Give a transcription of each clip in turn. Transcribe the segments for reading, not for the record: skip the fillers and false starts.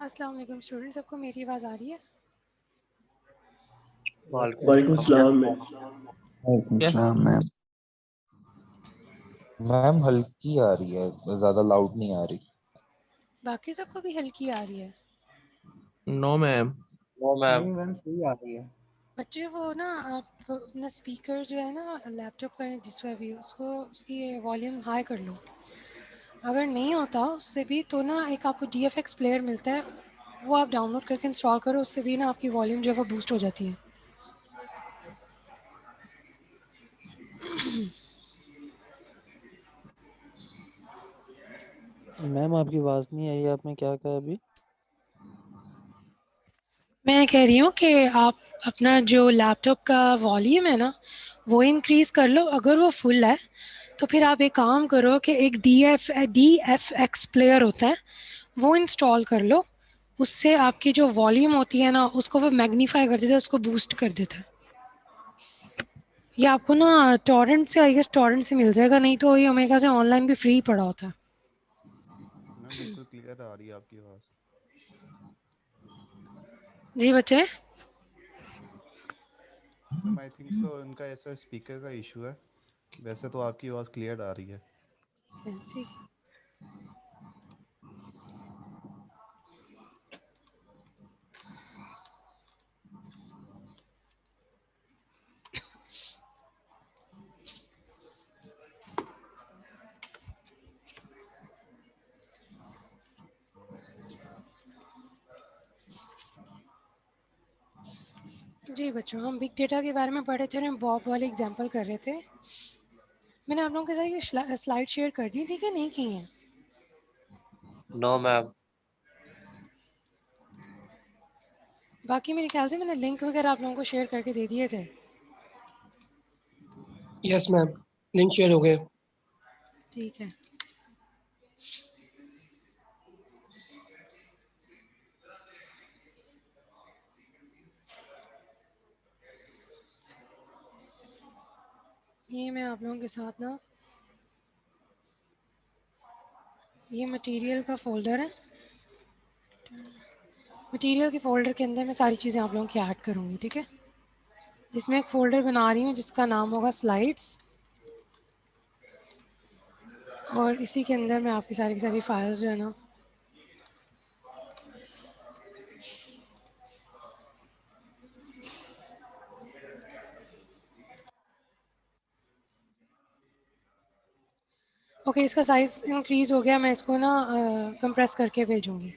अस्सलाम वालेकुम स्टूडेंट्स, सबको मेरी आवाज़ आ रही है? वालेकुम सलाम मैम। वालेकुम सलाम मैम। मैम हल्की आ रही है, ज्यादा लाउड नहीं आ रही। बाकी सबको भी हल्की आ रही है? No ma'am. नहीं मैम सही आ रही है। बच्चे वो ना आप अपना स्पीकर जो है ना लैपटॉप का जिस पर भी उसको उसकी वॉल्यूम हाई कर लो। अगर नहीं होता उससे भी तो ना एक आपको DFX प्लेयर मिलता है, वो आप डाउनलोड करके इंस्टॉल करो, उससे भी ना आपकी वॉल्यूम जो है वो बूस्ट हो जाती है। मैम आपकी आवाज़ नहीं आई, आपने क्या कहा अभी? मैं कह रही हूँ कि आप अपना जो लैपटॉप का वॉल्यूम है ना वो इंक्रीज़ कर लो। अगर वो फुल है तो फिर आप एक काम करो कि एक DFX प्लेयर होता है वो इंस्टॉल कर लो। उससे आपकी जो वॉल्यूम होती है ना उसको वो मैग्नीफाई कर देता है, उसको बूस्ट कर देता है। ये आपको ना टॉरेंट से, आई गेस टॉरेंट से मिल जाएगा, नहीं तो ये ओमेगा से ऑनलाइन भी फ्री पड़ा होता है। मैम बिल्कुल क्लियर आ रही है आपकी आवाज़। जी बच्चे। मैम आई थिंक सो इनका ऐसा स्पीकर का इशू है, वैसे तो आपकी आवाज़ क्लियर आ रही है। ठीक। जी बच्चों, हम बिग डेटा के बारे में पढ़े थे और हम बॉब वाले एग्जांपल कर रहे थे। मैंने आप लोगों के साथ ये स्लाइड शेयर कर दी थी कि नहीं की हैं? No ma'am. बाकी मेरे ख्याल से मैंने लिंक वगैरह आप लोगों को शेयर करके दे दिए थे। यस मैम, लिंक शेयर हो गए। ठीक है। ये मैं आप लोगों के साथ ना ये मटेरियल का फ़ोल्डर है। मटेरियल के फ़ोल्डर के अंदर मैं सारी चीज़ें आप लोगों की ऐड करूँगी, ठीक है? इसमें एक फ़ोल्डर बना रही हूँ जिसका नाम होगा स्लाइड्स, और इसी के अंदर मैं आपकी सारी की सारी फाइल्स जो है ना ओके, इसका साइज़ इंक्रीज़ हो गया। मैं इसको ना कंप्रेस करके भेजूँगी।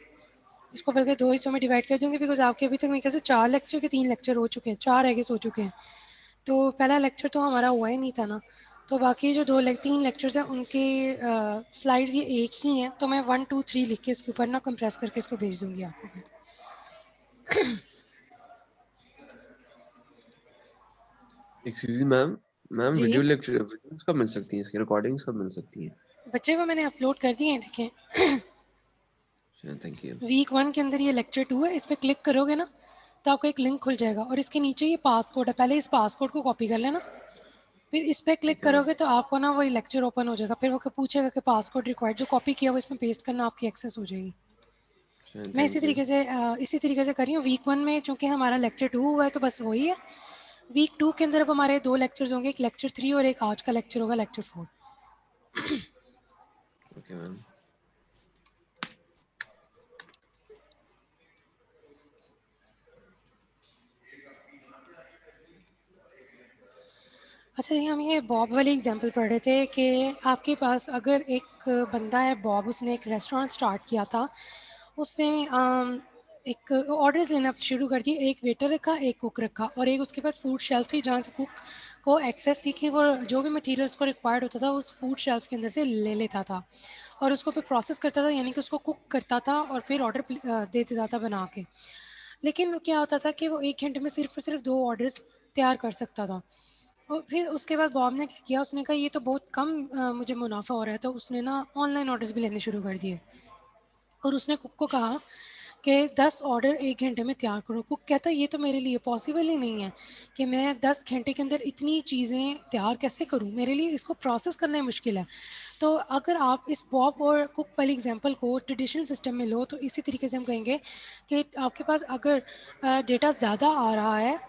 इसको बल्कि 2 हिस्सों में डिवाइड कर दूँगी बिकॉज़ आपके अभी तक मेरे ख्याल से 4 लेक्चर के 3 लेक्चर हो चुके हैं, 4 आई गेस हो चुके हैं। तो पहला लेक्चर तो हमारा हुआ ही नहीं था ना, तो बाकी जो 3 लेक्चर्स हैं उनके स्लाइड्स ये एक ही हैं, तो मैं 1 2 3 लिख के इसके ऊपर ना कंप्रेस करके इसको भेज दूँगी आपको। Excuse me ma'am. मैम जी वीडियो लेक्चर वीडियोस कब मिल सकती हैं, इसकी रिकॉर्डिंग्स कब मिल सकती हैं? बच्चे, वो मैंने अपलोड कर दिए हैं, देखें। Thank you. वीक 1 के अंदर ये लेक्चर 2 है, इस पर क्लिक करोगे ना तो आपको एक लिंक खुल जाएगा और इसके नीचे ये पासकोड है। पहले इस पासकोड को कॉपी कर लेना, फिर इस पर क्लिक ओके मैम। करोगे तो आपको ना वही लेक्चर ओपन हो जाएगा। फिर वो पूछेगा कि पासकोड रिक्वायर्ड, जो कॉपी किया वो इसमें पेस्ट करना, आपकी एक्सेस हो जाएगी। मैं थैंक यू। इसी तरीके से कर रही हूँ। वीक 1 में चूँकि हमारा लेक्चर 2 हुआ है तो बस वही है। वीक 2 के अंदर अब हमारे 2 लेक्चर्स होंगे, एक लेक्चर 3 और एक आज का लेक्चर होगा लेक्चर 4। Okay ma'am. अच्छा जी, हम ये बॉब वाली एग्जांपल पढ़ रहे थे कि आपके पास अगर एक बंदा है बॉब, उसने एक रेस्टोरेंट स्टार्ट किया था। उसने एक ऑर्डर्स लेना शुरू कर दिए, एक वेटर रखा, एक कुक रखा और एक उसके पास फूड शेल्फ थी जहाँ से कुक को एक्सेस थी कि वो जो भी मटेरियल्स को रिक्वायर्ड होता था उस फूड शेल्फ के अंदर से ले लेता था और उसको फिर प्रोसेस करता था, यानी कि उसको कुक करता था और फिर ऑर्डर दे देता था बना के। लेकिन क्या होता था कि वो 1 घंटे में सिर्फ और सिर्फ 2 ऑर्डर्स तैयार कर सकता था। और फिर उसके बाद बॉब ने क्या किया, उसने कहा ये तो बहुत कम मुझे मुनाफा हो रहा है, तो उसने ना ऑनलाइन ऑर्डर्स भी लेने शुरू कर दिए। और उसने कुक को कहा कि 10 ऑर्डर 1 घंटे में तैयार करो। कुक कहता है ये तो मेरे लिए पॉसिबल ही नहीं है कि मैं 10 घंटे के अंदर इतनी चीज़ें तैयार कैसे करूं, मेरे लिए इसको प्रोसेस करना ही मुश्किल है। तो अगर आप इस बॉब और कुक वाली एग्जांपल को ट्रेडिशनल सिस्टम में लो, तो इसी तरीके से हम कहेंगे कि आपके पास अगर डेटा ज़्यादा आ रहा है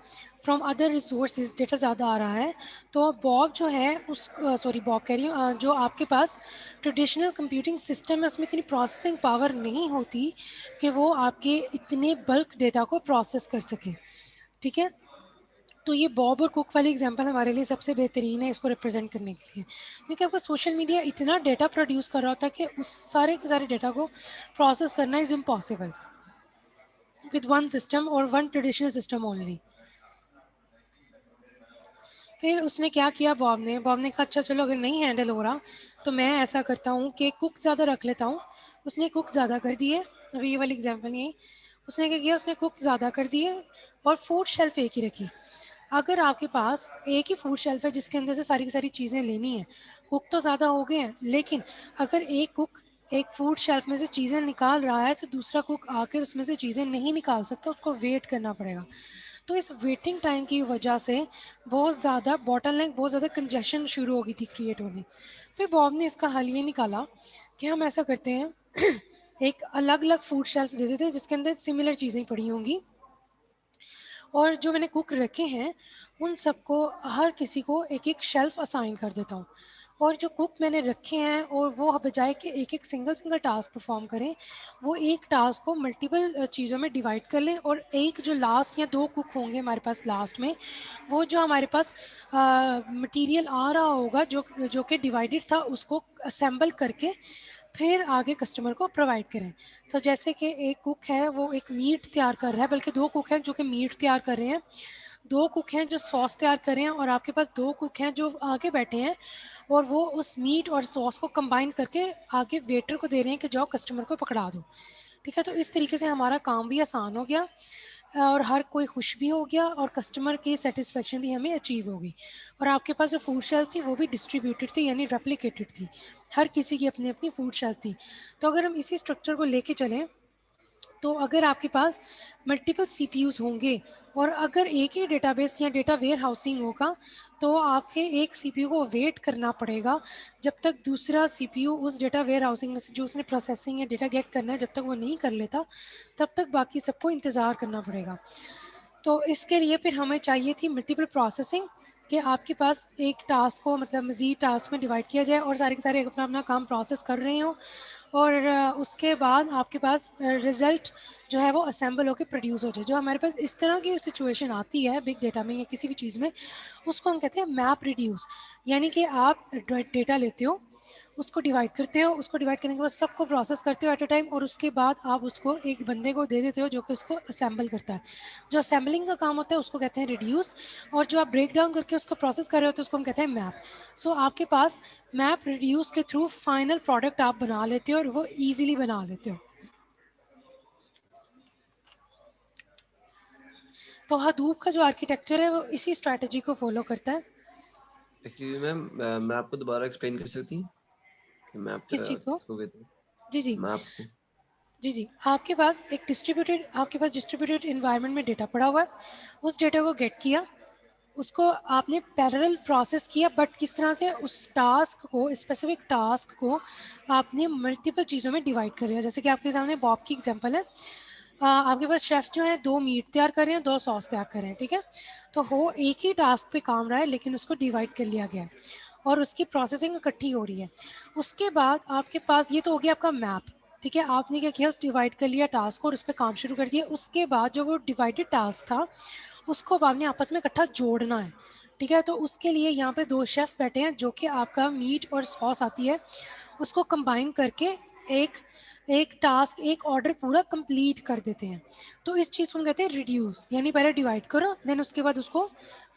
फ्रॉम अदर रिसोर्सेज, डेटा ज़्यादा आ रहा है, तो बॉब जो है उस सॉरी बॉब कह रही हूँ, जो आपके पास ट्रेडिशनल कंप्यूटिंग सिस्टम है उसमें इतनी प्रोसेसिंग पावर नहीं होती कि वो आपके इतने बल्क डेटा को प्रोसेस कर सके। ठीक है, तो ये बॉब और कुक वाली एग्जांपल हमारे लिए सबसे बेहतरीन है इसको रिप्रेजेंट करने के लिए, क्योंकि आपका सोशल मीडिया इतना डेटा प्रोड्यूस कर रहा होता है कि उस सारे के सारे डेटा को प्रोसेस करना is impossible with one system और वन ट्रेडिशनल सिस्टम ओनली। फिर उसने क्या किया बॉब ने कहा अच्छा चलो अगर नहीं हैंडल हो रहा तो मैं ऐसा करता हूँ कि कुक ज़्यादा रख लेता हूँ। उसने कुक ज़्यादा कर दिए, अभी ये वाली एग्जांपल नहीं, उसने क्या किया, उसने कुक ज़्यादा कर दिए और फूड शेल्फ एक ही रखी। अगर आपके पास एक ही फूड शेल्फ है जिसके अंदर से सारी की सारी चीज़ें लेनी है, कुक तो ज़्यादा हो गए हैं, लेकिन अगर एक कुक एक फूड शेल्फ में से चीज़ें निकाल रहा है तो दूसरा कुक आकर उसमें से चीज़ें नहीं निकाल सकता, उसको वेट करना पड़ेगा। तो इस वेटिंग टाइम की वजह से बहुत ज़्यादा बॉटलनेक, बहुत ज़्यादा कंजेशन शुरू हो गई थी क्रिएट होने। फिर बॉब ने इसका हल ये निकाला कि हम ऐसा करते हैं एक अलग अलग फूड शेल्फ दे देते हैं जिसके अंदर सिमिलर चीज़ें पड़ी होंगी, और जो मैंने कुक रखे हैं उन सबको हर किसी को एक एक शेल्फ असाइन कर देता हूँ। और जो कुक मैंने रखे हैं और वो बजाय कि एक एक सिंगल सिंगल टास्क परफॉर्म करें, वो एक टास्क को मल्टीपल चीज़ों में डिवाइड कर लें, और एक जो लास्ट या 2 कुक होंगे हमारे पास लास्ट में, वो जो हमारे पास मटेरियल आ रहा होगा जो जो कि डिवाइडेड था उसको असेंबल करके फिर आगे कस्टमर को प्रोवाइड करें। तो जैसे कि एक कुक है वो एक मीट तैयार कर रहा है, बल्कि 2 कुक हैं जो कि मीट तैयार कर रहे हैं, 2 कुक हैं जो सॉस तैयार कर रहे हैं, और आपके पास 2 कुक हैं जो आगे बैठे हैं और वो उस मीट और सॉस को कंबाइन करके आगे वेटर को दे रहे हैं कि जाओ कस्टमर को पकड़ा दो। ठीक है, तो इस तरीके से हमारा काम भी आसान हो गया और हर कोई खुश भी हो गया और कस्टमर की सेटिस्फेक्शन भी हमें अचीव हो गई। और आपके पास जो फूड शेल्फ थी वो भी डिस्ट्रीब्यूटेड थी, यानी रेप्लिकेटेड थी, हर किसी की अपनी अपनी फूड शेल्फ थी। तो अगर हम इसी स्ट्रक्चर को लेके चलें, तो अगर आपके पास मल्टीपल सीपीयूज होंगे और अगर एक ही डेटाबेस या डेटा वेयर हाउसिंग होगा, तो आपके एक सीपीयू को वेट करना पड़ेगा जब तक दूसरा सीपीयू उस डेटा वेयर हाउसिंग में से जो उसने प्रोसेसिंग या डेटा गेट करना है जब तक वो नहीं कर लेता, तब तक बाकी सबको इंतज़ार करना पड़ेगा। तो इसके लिए फिर हमें चाहिए थी मल्टीपल प्रोसेसिंग, कि आपके पास एक टास्क को मतलब मज़ीद टास्क में डिवाइड किया जाए और सारे के सारे अपना अपना काम प्रोसेस कर रहे हों, और उसके बाद आपके पास रिज़ल्ट जो है वो असेंबल होकर प्रोड्यूस हो जाए। जो हमारे पास इस तरह की सिचुएशन आती है बिग डेटा में या किसी भी चीज़ में, उसको हम कहते हैं मैप रिड्यूस। यानी कि आप डेटा लेते हो, उसको डिवाइड करते हो, उसको डिवाइड करने के बाद सबको प्रोसेस करते हो एट अ टाइम, और उसके बाद आप उसको एक बंदे को दे देते हो जो कि उसको असेंबल करता है। जो असेंबलिंग का काम होता है उसको कहते हैं रिड्यूस, और जो आप ब्रेक डाउन करके उसको प्रोसेस कर रहे हो तो उसको हम कहते हैं मैप। सो आपके पास मैप रिड्यूस के थ्रू फाइनल प्रोडक्ट आप बना लेते हो और वो ईजिली बना लेते हो। तो हदूप का जो आर्किटेक्चर है वो इसी स्ट्रैटेजी को फॉलो करता है। एक्चुअली मैम मैं आपको दोबारा एक्सप्लेन कर सकती हैं कि मैं आप किस चीज़ को? किसको कहते हैं जी जी मैं आपको जी जी, आपके पास डिस्ट्रीब्यूटेड इन्वायरमेंट में डेटा पड़ा हुआ है, उस डेटा को गेट किया, उसको आपने पैरेलल प्रोसेस किया, बट किस तरह से उस टास्क को, स्पेसिफिक टास्क को आपने मल्टीपल चीज़ों में डिवाइड कर दिया। जैसे कि आपके सामने बॉब की एग्जांपल है, आपके पास शेफ़ जो है 2 मीट तैयार कर रहे हैं, 2 सॉस तैयार कर रहे हैं, ठीक है। तो वो एक ही टास्क पे काम रहा है लेकिन उसको डिवाइड कर लिया गया है और उसकी प्रोसेसिंग इकट्ठी हो रही है। उसके बाद आपके पास ये तो हो गया आपका मैप, ठीक है। आपने क्या किया, डिवाइड कर लिया टास्क को और उस पर काम शुरू कर दिया। उसके बाद जो वो डिवाइडेड टास्क था उसको अब आपने आपस में इकट्ठा जोड़ना है, ठीक है। तो उसके लिए यहाँ पे 2 शेफ़ बैठे हैं जो कि आपका मीट और सॉस आती है उसको कंबाइन करके एक एक टास्क, एक ऑर्डर पूरा कंप्लीट कर देते हैं। तो इस चीज़ को हम कहते हैं रिड्यूस, यानी पहले डिवाइड करो देन उसके बाद उसको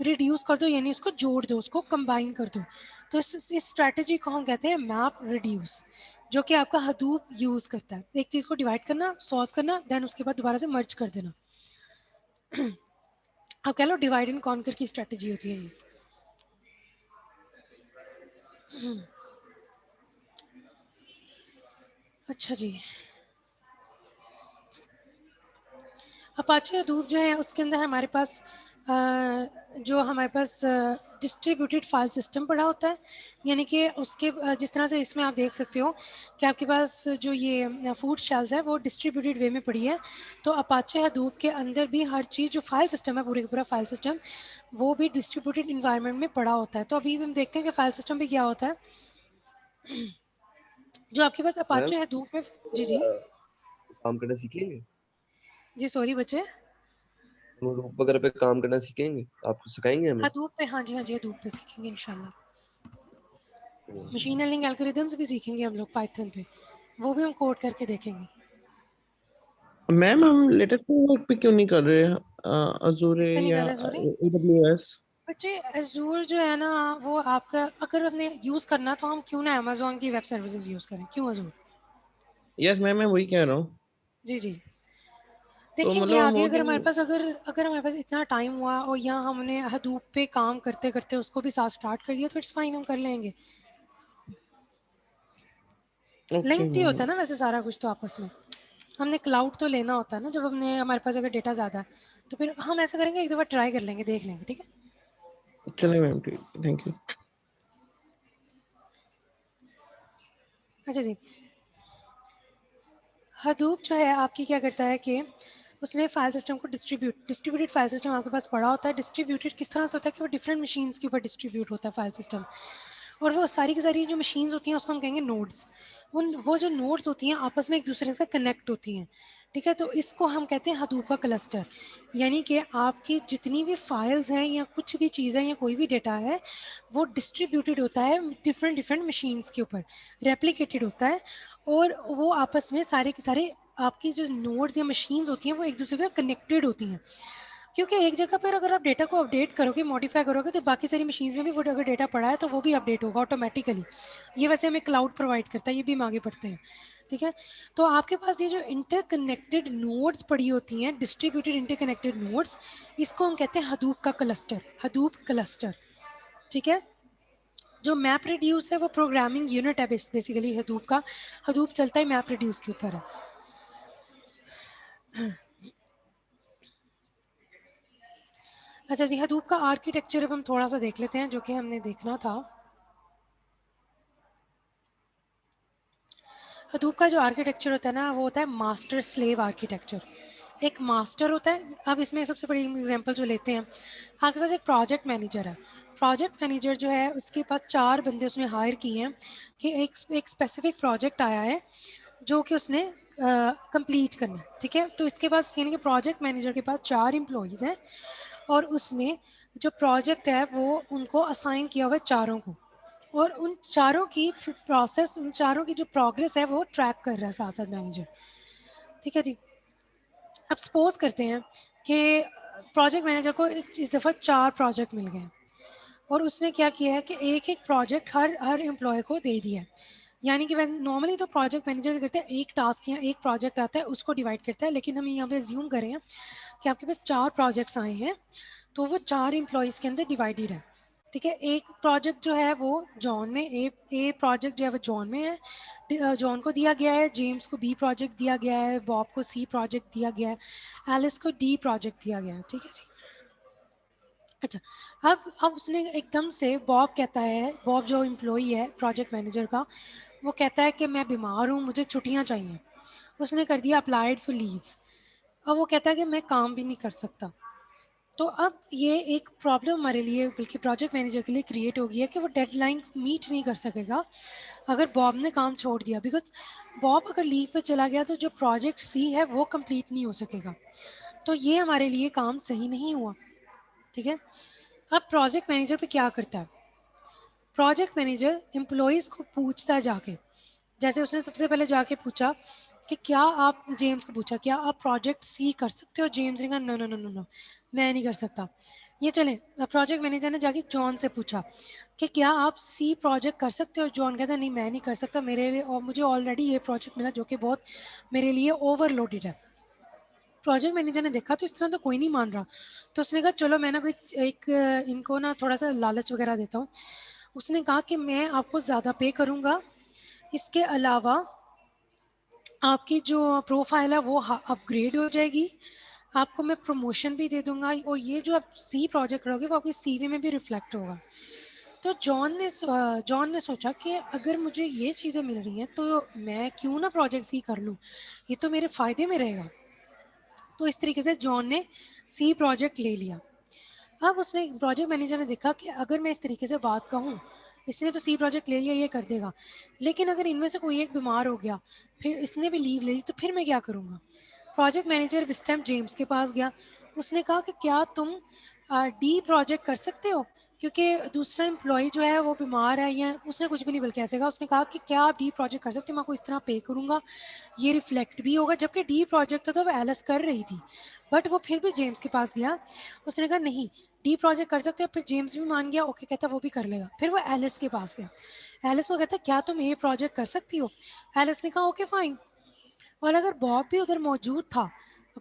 रिड्यूस कर दो, यानी उसको जोड़ दो, उसको कंबाइन कर दो। तो इस स्ट्रैटेजी को हम कहते हैं मैप रिड्यूस, जो कि आपका हदूप यूज़ करता है। एक चीज़ को डिवाइड करना, सॉल्व करना, देन उसके बाद दोबारा से मर्ज कर देना। आप कह लो डिवाइड एंड कॉन्कर की स्ट्रैटेजी होती है ये। अच्छा जी, अपाचे हदूप जो है उसके अंदर हमारे पास जो हमारे पास डिस्ट्रीब्यूटेड फाइल सिस्टम पड़ा होता है, यानी कि उसके जिस तरह से इसमें आप देख सकते हो कि आपके पास जो ये फूड शेल्स है वो डिस्ट्रीब्यूटेड वे में पड़ी है। तो अपाचे हदूप के अंदर भी हर चीज़ जो फाइल सिस्टम है, पूरे का पूरा फाइल सिस्टम, वो भी डिस्ट्रीब्यूटेड इन्वायरमेंट में पड़ा होता है। तो अभी हम देखते हैं कि फाइल सिस्टम भी क्या होता है जो आपके पास मैम अपाचे हदूप में। जी जी काम करना सीखेंगे, जी, सॉरी बच्चे। नोटबुक वगैरह पे काम करना सीखेंगे, आपको सिखाएंगे हमें। हदूप पे, हाँ जी हाँ जी, हदूप पे सीखेंगे इंशाल्लाह। मशीन लर्निंग एल्गोरिदम्स भी सीखेंगे हम लोग पाइथन पे, वो भी हम कोड करके देखेंगे। मैम हम लेटेस्ट फ्रेमवर्क पे क्यों नहीं कर रहे हैं, अजूरे इस पे नहीं या कर रहे सॉरी AWS? बच्चे। अजूर जो है ना वो आपका अगर अपने यूज़ करना तो हम क्यों ना अमेजोन की वेब सर्विसेज यूज़ करें, क्यों अजूर? यस मैम, मैं वही कह रहा हूँ। जी जी, तो देखेंगे मतलब हम आगे अगर हमारे होल्डिंग। पास अगर हमारे पास इतना टाइम हुआ और यहाँ हमने हदूप पे काम करते करते उसको भी साथ स्टार्ट कर दिया तो इट्स फाइन, हम कर लेंगे। ओके लिंक्ड ही मैम, होता है ना वैसे सारा कुछ तो आपस में। हमने क्लाउड तो लेना होता है ना, जब हमने हमारे पास अगर डेटा ज़्यादा है तो फिर हम ऐसा करेंगे, एक दफ़ा ट्राई कर लेंगे, देख लेंगे, ठीक है। चलिए मैम, ठीक, थैंक यू। अच्छा जी, हदूप जो है आपकी क्या करता है कि उसने फाइल सिस्टम को डिस्ट्रीब्यूटेड फाइल सिस्टम आपके पास पड़ा होता है। डिस्ट्रीब्यूटेड किस तरह से होता है कि वो डिफरेंट मशीन्स के ऊपर डिस्ट्रीब्यूट होता है फाइल सिस्टम, और वो सारी की सारी जो मशीन्स होती हैं उसको हम कहेंगे नोड्स। उन वो जो नोड्स होती हैं आपस में एक दूसरे से कनेक्ट होती हैं, ठीक है। तो इसको हम कहते हैं हदूप का क्लस्टर, यानी कि आपकी जितनी भी फाइल्स हैं या कुछ भी चीज़ है या कोई भी डेटा है वो डिस्ट्रीब्यूटेड होता है डिफरेंट डिफरेंट मशीन्स के ऊपर, रेप्लिकेटेड होता है, और वो आपस में सारे के सारे आपकी जो नोड्स या मशीन्स होती हैं वो एक दूसरे के कनेक्टेड होती हैं। क्योंकि एक जगह पर अगर आप डेटा को अपडेट करोगे, मॉडिफाई करोगे, तो बाकी सारी मशीन्स में भी वो अगर डेटा पड़ा है तो वो भी अपडेट होगा ऑटोमेटिकली। ये वैसे हमें क्लाउड प्रोवाइड करता है, ये भी हम आगे पढ़ते हैं, ठीक है। तो आपके पास ये जो इंटरकनेक्टेड नोड्स पड़ी होती हैं, डिस्ट्रीब्यूटेड इंटरकनेक्टेड नोड्स, इसको हम कहते हैं हदूप का क्लस्टर, हदूप क्लस्टर, ठीक है। जो मैप रिड्यूस है वो प्रोग्रामिंग यूनिट है बेसिकली हदूप का। हदूप चलता ही मैप रिड्यूस के ऊपर है। अच्छा जी, हदूप का आर्किटेक्चर अब हम थोड़ा सा देख लेते हैं जो कि हमने देखना था। हदूप का जो आर्किटेक्चर होता है ना वो होता है मास्टर स्लेव आर्किटेक्चर। एक मास्टर होता है। अब इसमें सबसे बड़ी एग्जांपल जो लेते हैं, आपके पास एक प्रोजेक्ट मैनेजर है। प्रोजेक्ट मैनेजर जो है उसके पास 4 बंदे उसने हायर किए हैं कि एक स्पेसिफिक प्रोजेक्ट आया है जो कि उसने कंप्लीट करना है, ठीक है। तो इसके पास यानी कि प्रोजेक्ट मैनेजर के पास 4 एम्प्लॉयज़ हैं और उसने जो प्रोजेक्ट है वो उनको असाइन किया हुआ है चारों को, और उन चारों की प्रोसेस, उन चारों की जो प्रोग्रेस है वो ट्रैक कर रहा है साथ साथ मैनेजर, ठीक है जी। अब सपोज करते हैं कि प्रोजेक्ट मैनेजर को इस दफ़ा 4 प्रोजेक्ट मिल गए और उसने क्या किया है कि एक एक प्रोजेक्ट हर हर एम्प्लॉय को दे दिया है। यानी कि वैसे नॉर्मली तो प्रोजेक्ट मैनेजर क्या करते हैं, एक टास्क या एक प्रोजेक्ट आता है उसको डिवाइड करता है, लेकिन हम यहाँ पे अज्यूम करें कि आपके पास 4 प्रोजेक्ट्स आए हैं तो वो 4 एम्प्लॉयज़ के अंदर डिवाइडेड है, ठीक है। एक प्रोजेक्ट जो है वो जॉन में, ए प्रोजेक्ट जो है वो जॉन में है, जॉन को दिया गया है, जेम्स को बी प्रोजेक्ट दिया गया है, बॉब को सी प्रोजेक्ट दिया गया है, एलिस को डी प्रोजेक्ट दिया गया है, ठीक है जी। अच्छा, अब उसने एकदम से बॉब कहता है, बॉब जो एम्प्लॉई है प्रोजेक्ट मैनेजर का, वो कहता है कि मैं बीमार हूँ, मुझे छुट्टियाँ चाहिए। उसने कर दिया अप्लाइड फॉर लीव। अब वो कहता है कि मैं काम भी नहीं कर सकता। तो अब ये एक प्रॉब्लम हमारे लिए, बल्कि प्रोजेक्ट मैनेजर के लिए क्रिएट हो गई है कि वो डेडलाइन को मीट नहीं कर सकेगा अगर बॉब ने काम छोड़ दिया, बिकॉज बॉब अगर लीव पे चला गया तो जो प्रोजेक्ट सी है वो कंप्लीट नहीं हो सकेगा। तो ये हमारे लिए काम सही नहीं हुआ, ठीक है। अब प्रोजेक्ट मैनेजर पे क्या करता है, प्रोजेक्ट मैनेजर एम्प्लॉयज़ को पूछता है जाके, जैसे उसने सबसे पहले जाके पूछा कि क्या आप, जेम्स को पूछा क्या आप प्रोजेक्ट सी कर सकते हो, जेम्स ने कहा no no no no no, मैं नहीं कर सकता। ये चले, प्रोजेक्ट मैनेजर ने जाके जॉन से पूछा कि क्या आप सी प्रोजेक्ट कर सकते हो, जॉन कहता नहीं मैं नहीं कर सकता, मेरे लिए और मुझे ऑलरेडी ये प्रोजेक्ट मिला जो कि बहुत मेरे लिए ओवरलोडेड है। प्रोजेक्ट मैनेजर ने देखा तो इस तरह तो कोई नहीं मान रहा, तो उसने कहा चलो मैं ना कोई एक इनको ना थोड़ा सा लालच वगैरह देता हूँ। उसने कहा कि मैं आपको ज़्यादा पे करूँगा, इसके अलावा आपकी जो प्रोफाइल है वो अपग्रेड हो जाएगी, आपको मैं प्रमोशन भी दे दूंगा, और ये जो आप सी प्रोजेक्ट करोगे वो आपकी सीवी में भी रिफ्लेक्ट होगा। तो जॉन ने सोचा कि अगर मुझे ये चीज़ें मिल रही हैं तो मैं क्यों ना प्रोजेक्ट सी कर लूँ, ये तो मेरे फ़ायदे में रहेगा। तो इस तरीके से जॉन ने सी प्रोजेक्ट ले लिया। अब उसने प्रोजेक्ट मैनेजर ने देखा कि अगर मैं इस तरीके से बात कहूँ, इसने तो सी प्रोजेक्ट ले लिया, ये कर देगा, लेकिन अगर इनमें से कोई एक बीमार हो गया, फिर इसने भी लीव ले ली, तो फिर मैं क्या करूँगा। प्रोजेक्ट मैनेजर इस टाइम जेम्स के पास गया। उसने कहा कि क्या तुम डी प्रोजेक्ट कर सकते हो, क्योंकि दूसरा एम्प्लॉय जो है वो बीमार है, या उसने कुछ भी नहीं बल्कि ऐसे कहा, उसने कहा कि क्या आप डी प्रोजेक्ट कर सकते हो, मैं आपको इस तरह पे करूँगा, ये रिफ्लेक्ट भी होगा। जबकि डी प्रोजेक्ट तो वो एलिस कर रही थी, बट वो फिर भी जेम्स के पास गया। उसने कहा नहीं, डी प्रोजेक्ट कर सकते हो। फिर जेम्स भी मान गया, ओके कहता वो भी कर लेगा। फिर वो एलिस के पास गया। एलिस को कहता क्या तुम ये प्रोजेक्ट कर सकती हो। एलिस ने कहा ओके फाइन। और अगर बॉब भी उधर मौजूद था,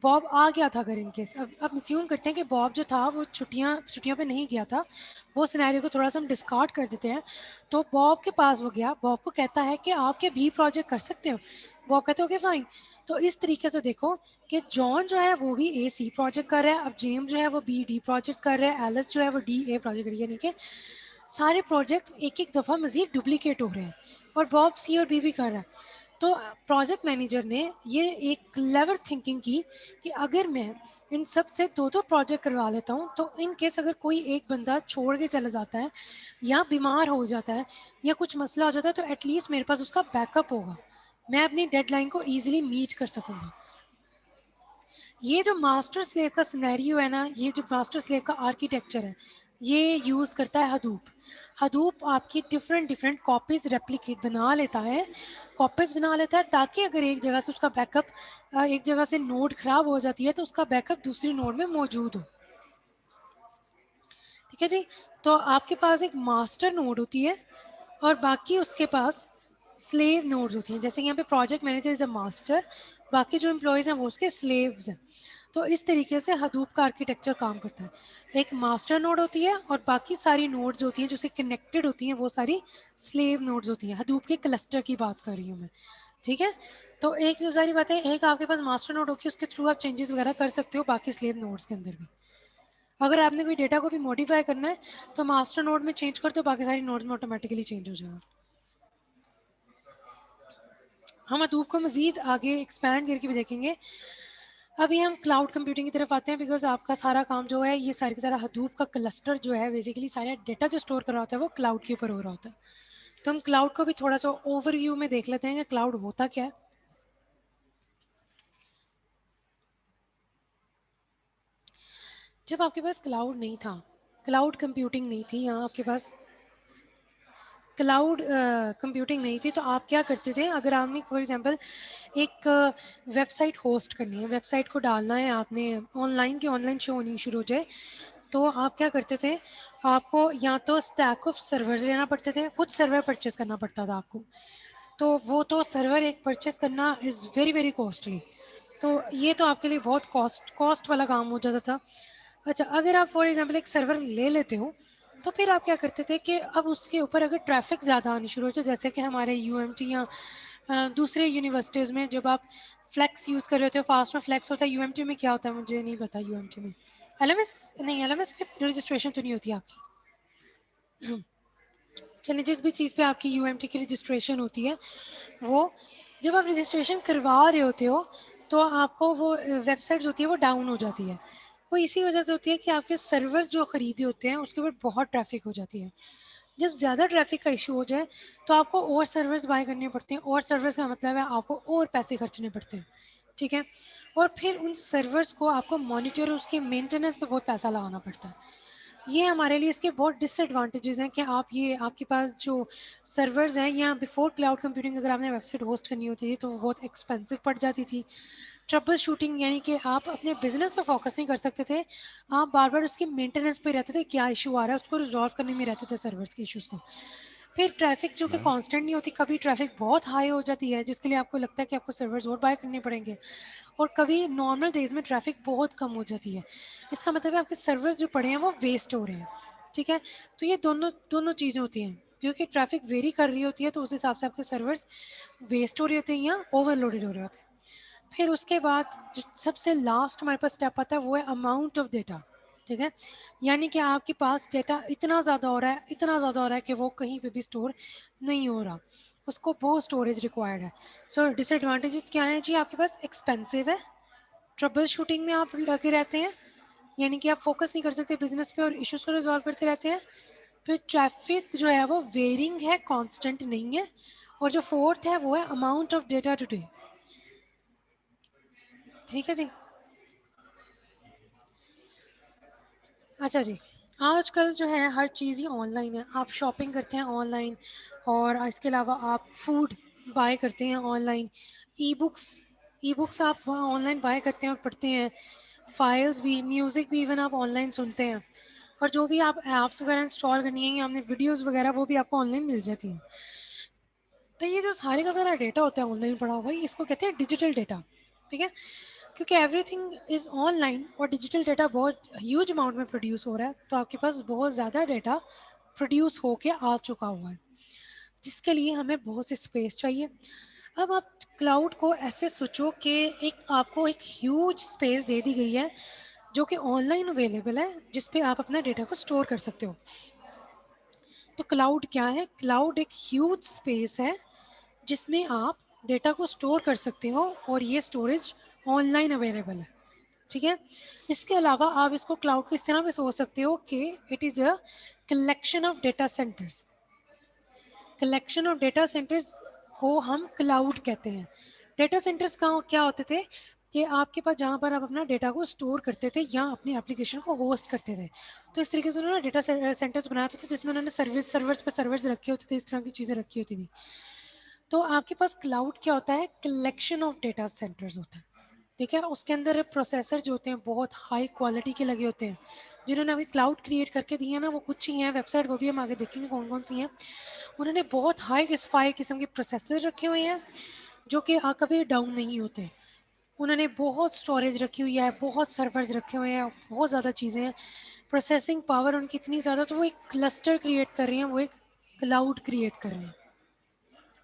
बॉब आ गया था अगर इनकेस, अब अस्यूम करते हैं कि बॉब जो था वो छुट्टियां पे नहीं गया था, वो सिनेरियो को थोड़ा सा हम डिस्कार्ड कर देते हैं। तो बॉब के पास वो गया, बॉब को कहता है कि आप क्या बी प्रोजेक्ट कर सकते हो। बॉब कहते हो ओके फाइन। तो इस तरीके से देखो कि जॉन जो है वो भी ए सी प्रोजेक्ट कर रहा है, अब जेम्स जो है वो बी डी प्रोजेक्ट कर रहा है, एलिस जो है वो डी ए प्रोजेक्ट कर रही है, यानी कि सारे प्रोजेक्ट एक एक दफ़ा मज़ीद डुप्लीकेट हो रहे हैं, और बॉब सी और बी भी कर रहा है। तो प्रोजेक्ट मैनेजर ने ये एक क्लेवर थिंकिंग की कि अगर मैं इन सब से दो दो प्रोजेक्ट करवा लेता हूँ, तो इन केस अगर कोई एक बंदा छोड़ के चला जाता है, या बीमार हो जाता है, या कुछ मसला हो जाता है, तो एटलीस्ट मेरे पास उसका बैकअप होगा, मैं अपनी डेडलाइन को ईजिली मीट कर सकूँगा। ये जो मास्टर स्लेव का सिनेरियो है ना, ये जो मास्टर स्लेव का आर्किटेक्चर है, ये यूज़ करता है हडूप। हडूप आपकी डिफरेंट डिफरेंट कॉपीज़ रेप्लिकेट बना लेता है, कॉपीज़ बना लेता है, ताकि अगर एक जगह से उसका बैकअप, एक जगह से नोड ख़राब हो जाती है तो उसका बैकअप दूसरी नोड में मौजूद हो। ठीक है जी। तो आपके पास एक मास्टर नोड होती है, और बाकी उसके पास स्लेव नोड्स होती हैं। जैसे यहाँ पे project manager is a master, बाकी जो एम्प्लॉयज़ हैं वो उसके स्लेव्स हैं। तो इस तरीके से हडूप का आर्किटेक्चर काम करता है। एक मास्टर नोड होती है, और बाकी सारी नोड्स होती हैं जो से कनेक्टेड होती हैं, वो सारी स्लेव नोड्स होती हैं। हडूप के क्लस्टर की बात कर रही हूँ मैं। ठीक है। तो एक जो सारी बात है, एक आपके पास मास्टर नोड होगी, उसके थ्रू आप चेंजेस वगैरह कर सकते हो बाकी स्लेव नोड्स के अंदर भी। अगर आपने कोई डेटा को भी मॉडिफाई करना है, तो मास्टर नोड में चेंज कर दो, बाकी सारी नोड्स में ऑटोमेटिकली चेंज हो जाएगा। हम हडूप को मज़ीद आगे एक्सपैंड करके भी देखेंगे। अभी हम क्लाउड कंप्यूटिंग की तरफ आते हैं, बिकॉज आपका सारा काम जो है, ये सारी का सारा हडूप का क्लस्टर जो है, बेसिकली सारा डेटा जो स्टोर कर रहा होता है वो क्लाउड के ऊपर हो रहा होता है। तो हम क्लाउड को भी थोड़ा सा ओवरव्यू में देख लेते हैं कि क्लाउड होता क्या है। जब आपके पास क्लाउड नहीं था, क्लाउड कंप्यूटिंग नहीं थी, यहाँ आपके पास क्लाउड कंप्यूटिंग नहीं थी, तो आप क्या करते थे। अगर आपने फॉर एग्जांपल एक वेबसाइट होस्ट करनी है, वेबसाइट को डालना है आपने, ऑनलाइन की ऑनलाइन शो होनी शुरू हो जाए, तो आप क्या करते थे, आपको या तो स्टैक ऑफ सर्वर्स लेना पड़ते थे, खुद सर्वर परचेज करना पड़ता था आपको। तो वो तो सर्वर एक परचेज करना इज़ वेरी वेरी कॉस्टली। तो ये तो आपके लिए बहुत कॉस्ट वाला काम हो जाता था। अच्छा, अगर आप फॉर एग्जांपल एक सर्वर ले लेते हो, तो फिर आप क्या करते थे कि अब उसके ऊपर अगर ट्रैफिक ज़्यादा आनी शुरू हो जाए, जैसे कि हमारे यूएमटी या दूसरे यूनिवर्सिटीज़ में जब आप फ्लैक्स यूज़ कर रहे होते हो, फास्ट में फ्लैक्स होता है, यूएमटी में क्या होता है मुझे नहीं पता। यूएमटी में एलएमएस नहीं, एलएमएस पे रजिस्ट्रेशन तो नहीं होती आपकी। चलिए, जिस भी चीज़ पे आपकी यूएमटी की रजिस्ट्रेशन होती है, वो जब आप रजिस्ट्रेशन करवा रहे होते हो, तो आपको वो वेबसाइट्स होती है वो डाउन हो जाती है। वो इसी वजह से होती है कि आपके सर्वर्स जो ख़रीदे होते हैं उसके ऊपर बहुत ट्रैफिक हो जाती है। जब ज़्यादा ट्रैफिक का इशू हो जाए, तो आपको और सर्वर्स बाय करने पड़ते हैं, और सर्वर्स का मतलब है आपको और पैसे खर्चने पड़ते हैं। ठीक है। और फिर उन सर्वर्स को आपको मॉनिटर, उसकी मेंटेनेंस पे बहुत पैसा लगाना पड़ता है। ये हमारे लिए इसके बहुत डिसएडवांटेजेस हैं कि आप ये आपके पास जो सर्वर्स हैं, या बिफोर क्लाउड कंप्यूटिंग अगर आपने वेबसाइट होस्ट करनी होती थी तो वो बहुत एक्सपेंसिव पड़ जाती थी। ट्रबल शूटिंग, यानी कि आप अपने बिजनेस पे फोकस नहीं कर सकते थे, आप बार बार उसकी मेंटेनेंस पे रहते थे, क्या इशू आ रहा है उसको रिजॉल्व करने में रहते थे सर्वर्स के इश्यूज़ को। फिर ट्रैफिक जो कि कांस्टेंट नहीं होती, कभी ट्रैफिक बहुत हाई हो जाती है जिसके लिए आपको लगता है कि आपको सर्वर्स और बाय करने पड़ेंगे, और कभी नॉर्मल डेज में ट्रैफिक बहुत कम हो जाती है। इसका मतलब है आपके सर्वर्स जो पड़े हैं वो वेस्ट हो रहे हैं। ठीक है। तो ये दोनों दोनों चीज़ें होती हैं, क्योंकि ट्रैफिक वेरी कर रही होती है तो उस हिसाब से आपके सर्वर्स वेस्ट हो रहे होते हैं या ओवरलोडेड हो रहे होते हैं। फिर उसके बाद जो सबसे लास्ट हमारे पास स्टेप आता है वो है अमाउंट ऑफ डेटा, ठीक है। यानी कि आपके पास डेटा इतना ज़्यादा हो रहा है, इतना ज़्यादा हो रहा है कि वो कहीं पे भी स्टोर नहीं हो रहा, उसको बहुत स्टोरेज रिक्वायर्ड है। सो डिसएडवांटेजेस क्या हैं जी? आपके पास एक्सपेंसिव है, ट्रबल शूटिंग में आप लगे रहते हैं, यानी कि आप फोकस नहीं कर सकते बिजनेस पे और इश्यूज को रिजॉल्व करते रहते हैं। फिर ट्रैफिक जो है वो वेरिंग है, कांस्टेंट नहीं है। और जो फोर्थ है वो है अमाउंट ऑफ डेटा टुडे, ठीक है जी। अच्छा जी, आजकल जो है हर चीज़ ही ऑनलाइन है, आप शॉपिंग करते हैं ऑनलाइन, और इसके अलावा आप फूड बाय करते हैं ऑनलाइन, ई बुक्स आप ऑनलाइन बाय करते हैं और पढ़ते हैं, फाइल्स भी, म्यूज़िक भी इवन आप ऑनलाइन सुनते हैं, और जो भी आप ऐप्स वगैरह इंस्टॉल करनी है या हमने वीडियोस वगैरह वो भी आपको ऑनलाइन मिल जाती हैं। तो ये जो सारे का सारा डेटा होता है ऑनलाइन पड़ा हुआ, इसको कहते हैं डिजिटल डेटा, ठीक है। क्योंकि एवरीथिंग इज़ ऑनलाइन और डिजिटल डेटा बहुत ह्यूज अमाउंट में प्रोड्यूस हो रहा है, तो आपके पास बहुत ज़्यादा डेटा प्रोड्यूस होके आ चुका हुआ है, जिसके लिए हमें बहुत सी स्पेस चाहिए। अब आप क्लाउड को ऐसे सोचो कि एक आपको एक ह्यूज स्पेस दे दी गई है जो कि ऑनलाइन अवेलेबल है, जिस पे आप अपना डेटा को स्टोर कर सकते हो। तो क्लाउड क्या है? क्लाउड एक ह्यूज स्पेस है जिसमें आप डेटा को स्टोर कर सकते हो, और ये स्टोरेज ऑनलाइन अवेलेबल है, ठीक है। इसके अलावा आप इसको क्लाउड को इस तरह भी सोच सकते हो कि it is a collection of data centres. Collection of data centres को हम क्लाउड कहते हैं। डेटा सेंटर्स का क्या होते थे कि आपके पास जहाँ पर आप अपना डेटा को स्टोर करते थे या अपनी एप्लीकेशन को होस्ट करते थे, तो इस तरीके से उन्होंने डेटा सेंटर्स बनाए होते थे जिसमें उन्होंने सर्वर्स पर सर्वर्स रखे होते थे, इस तरह की चीज़ें रखी होती थी। तो आपके पास क्लाउड क्या होता है? कलेक्शन ऑफ डेटा सेंटर्स होता है, ठीक है। उसके अंदर प्रोसेसर जो होते हैं बहुत हाई क्वालिटी के लगे होते हैं, जिन्होंने अभी क्लाउड क्रिएट करके दिए हैं ना, वो कुछ ही हैं वेबसाइट, वो भी हम आगे देखेंगे कौन कौन सी हैं। उन्होंने बहुत हाई किस्फाई किस्म के प्रोसेसर रखे हुए हैं जो कि कभी डाउन नहीं होते। उन्होंने बहुत स्टोरेज रखी हुई है, बहुत सर्वर्स रखे हुए हैं, बहुत ज़्यादा चीज़ें हैं, प्रोसेसिंग पावर उनकी इतनी ज़्यादा, तो वो एक क्लस्टर क्रिएट कर रही हैं, वो एक क्लाउड क्रिएट कर रहे हैं,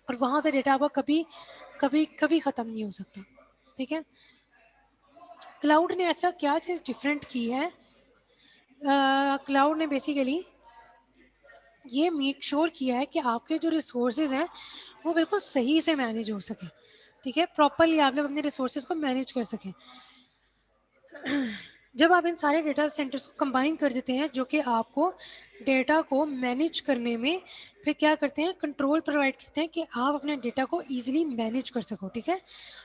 और वहाँ से डेटा आपका कभी कभी कभी ख़त्म नहीं हो सकता, ठीक है। क्लाउड ने ऐसा क्या चीज़ डिफरेंट की है? क्लाउड ने बेसिकली ये मेक श्योर किया है कि आपके जो रिसोर्सेज हैं वो बिल्कुल सही से मैनेज हो सकें, ठीक है। प्रॉपरली आप लोग अपने रिसोर्सेज को मैनेज कर सकें। जब आप इन सारे डेटा सेंटर्स को कंबाइन कर देते हैं जो कि आपको डेटा को मैनेज करने में फिर क्या करते हैं, कंट्रोल प्रोवाइड करते हैं कि आप अपने डेटा को ईजिली मैनेज कर सको, ठीक है।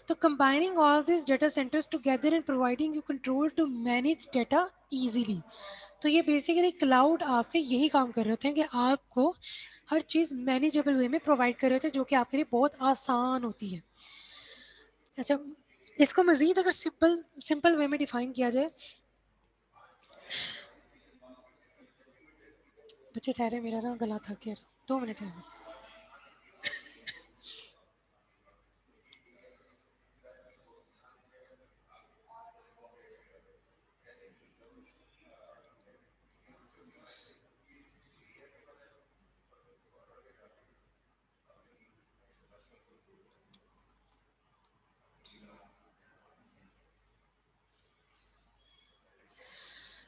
तो combining all this data centres together and providing you control to manage data easily. तो ये बेसिकली क्लाउड आपके यही काम कर रहे होते हैं कि आपको हर चीज़ मैनेजेबल वे में प्रोवाइड कर रहे होते हैं, जो कि आपके लिए बहुत आसान होती है। अच्छा, इसको मज़ीद अगर सिंपल सिंपल वे में डिफाइन किया जाए, बच्चे ठहरे, मेरा ना गला थक गया, 2 मिनट है।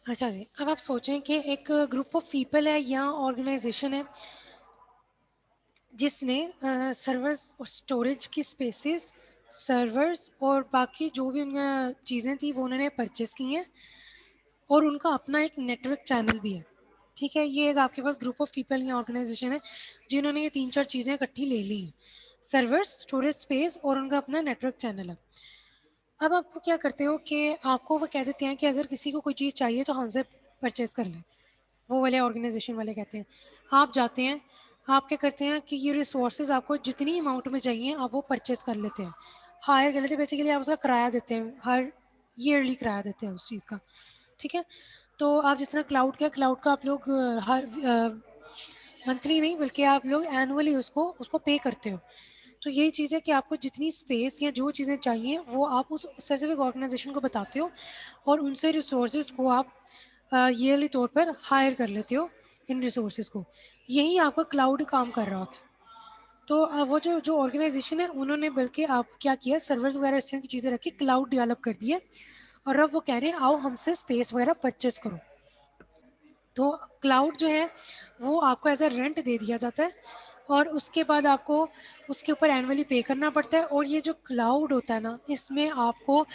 अच्छा जी, अब आप सोचें कि एक ग्रुप ऑफ पीपल है या ऑर्गेनाइजेशन है जिसने सर्वर्स और स्टोरेज की स्पेसेस, सर्वर्स और बाकी जो भी उनका चीज़ें थी वो उन्होंने परचेज़ की हैं, और उनका अपना एक नेटवर्क चैनल भी है, ठीक है। ये एक आपके पास ग्रुप ऑफ पीपल या ऑर्गेनाइजेशन है जिन्होंने ये 3-4 चीज़ें इकट्ठी ले ली हैं, सर्वर्स, स्टोरेज स्पेस और उनका अपना नेटवर्क चैनल है। अब आप क्या करते हो कि आपको वो कह देते हैं कि अगर किसी को कोई चीज़ चाहिए तो हमसे परचेज़ कर लें, वो वाले ऑर्गेनाइजेशन वाले कहते हैं। आप जाते हैं, आप क्या करते हैं कि ये रिसोर्सेज आपको जितनी अमाउंट में चाहिए आप वो परचेज़ कर लेते हैं, हायर कर लेते हैं, बेसिकली आप उसका किराया देते हैं, हर ईयरली किराया देते हैं उस चीज़ का, ठीक है। तो आप जिस तरह क्लाउड का आप लोग हर मंथली नहीं बल्कि आप लोग एनुअली उसको उसको पे करते हो। तो यही चीज़ है कि आपको जितनी स्पेस या जो चीज़ें चाहिए वो आप उस स्पेसिफिक ऑर्गेनाइजेशन को बताते हो, और उनसे रिसोर्सेज को आप ईयरली तौर पर हायर कर लेते हो इन रिसोर्सेज को, यही आपका क्लाउड काम कर रहा होता है। तो वो जो जो ऑर्गेनाइजेशन है उन्होंने बल्कि आप क्या किया, सर्वर्स वगैरह इस तरह की चीज़ें रखी, क्लाउड डेवलप कर दिए, और अब वो कह रहे हैं आओ हमसे स्पेस वगैरह परचेस करो। तो क्लाउड जो है वो आपको एज अ रेंट दे दिया जाता है, और उसके बाद आपको उसके ऊपर एनुअली पे करना पड़ता है। और ये जो क्लाउड होता है ना, इसमें आपको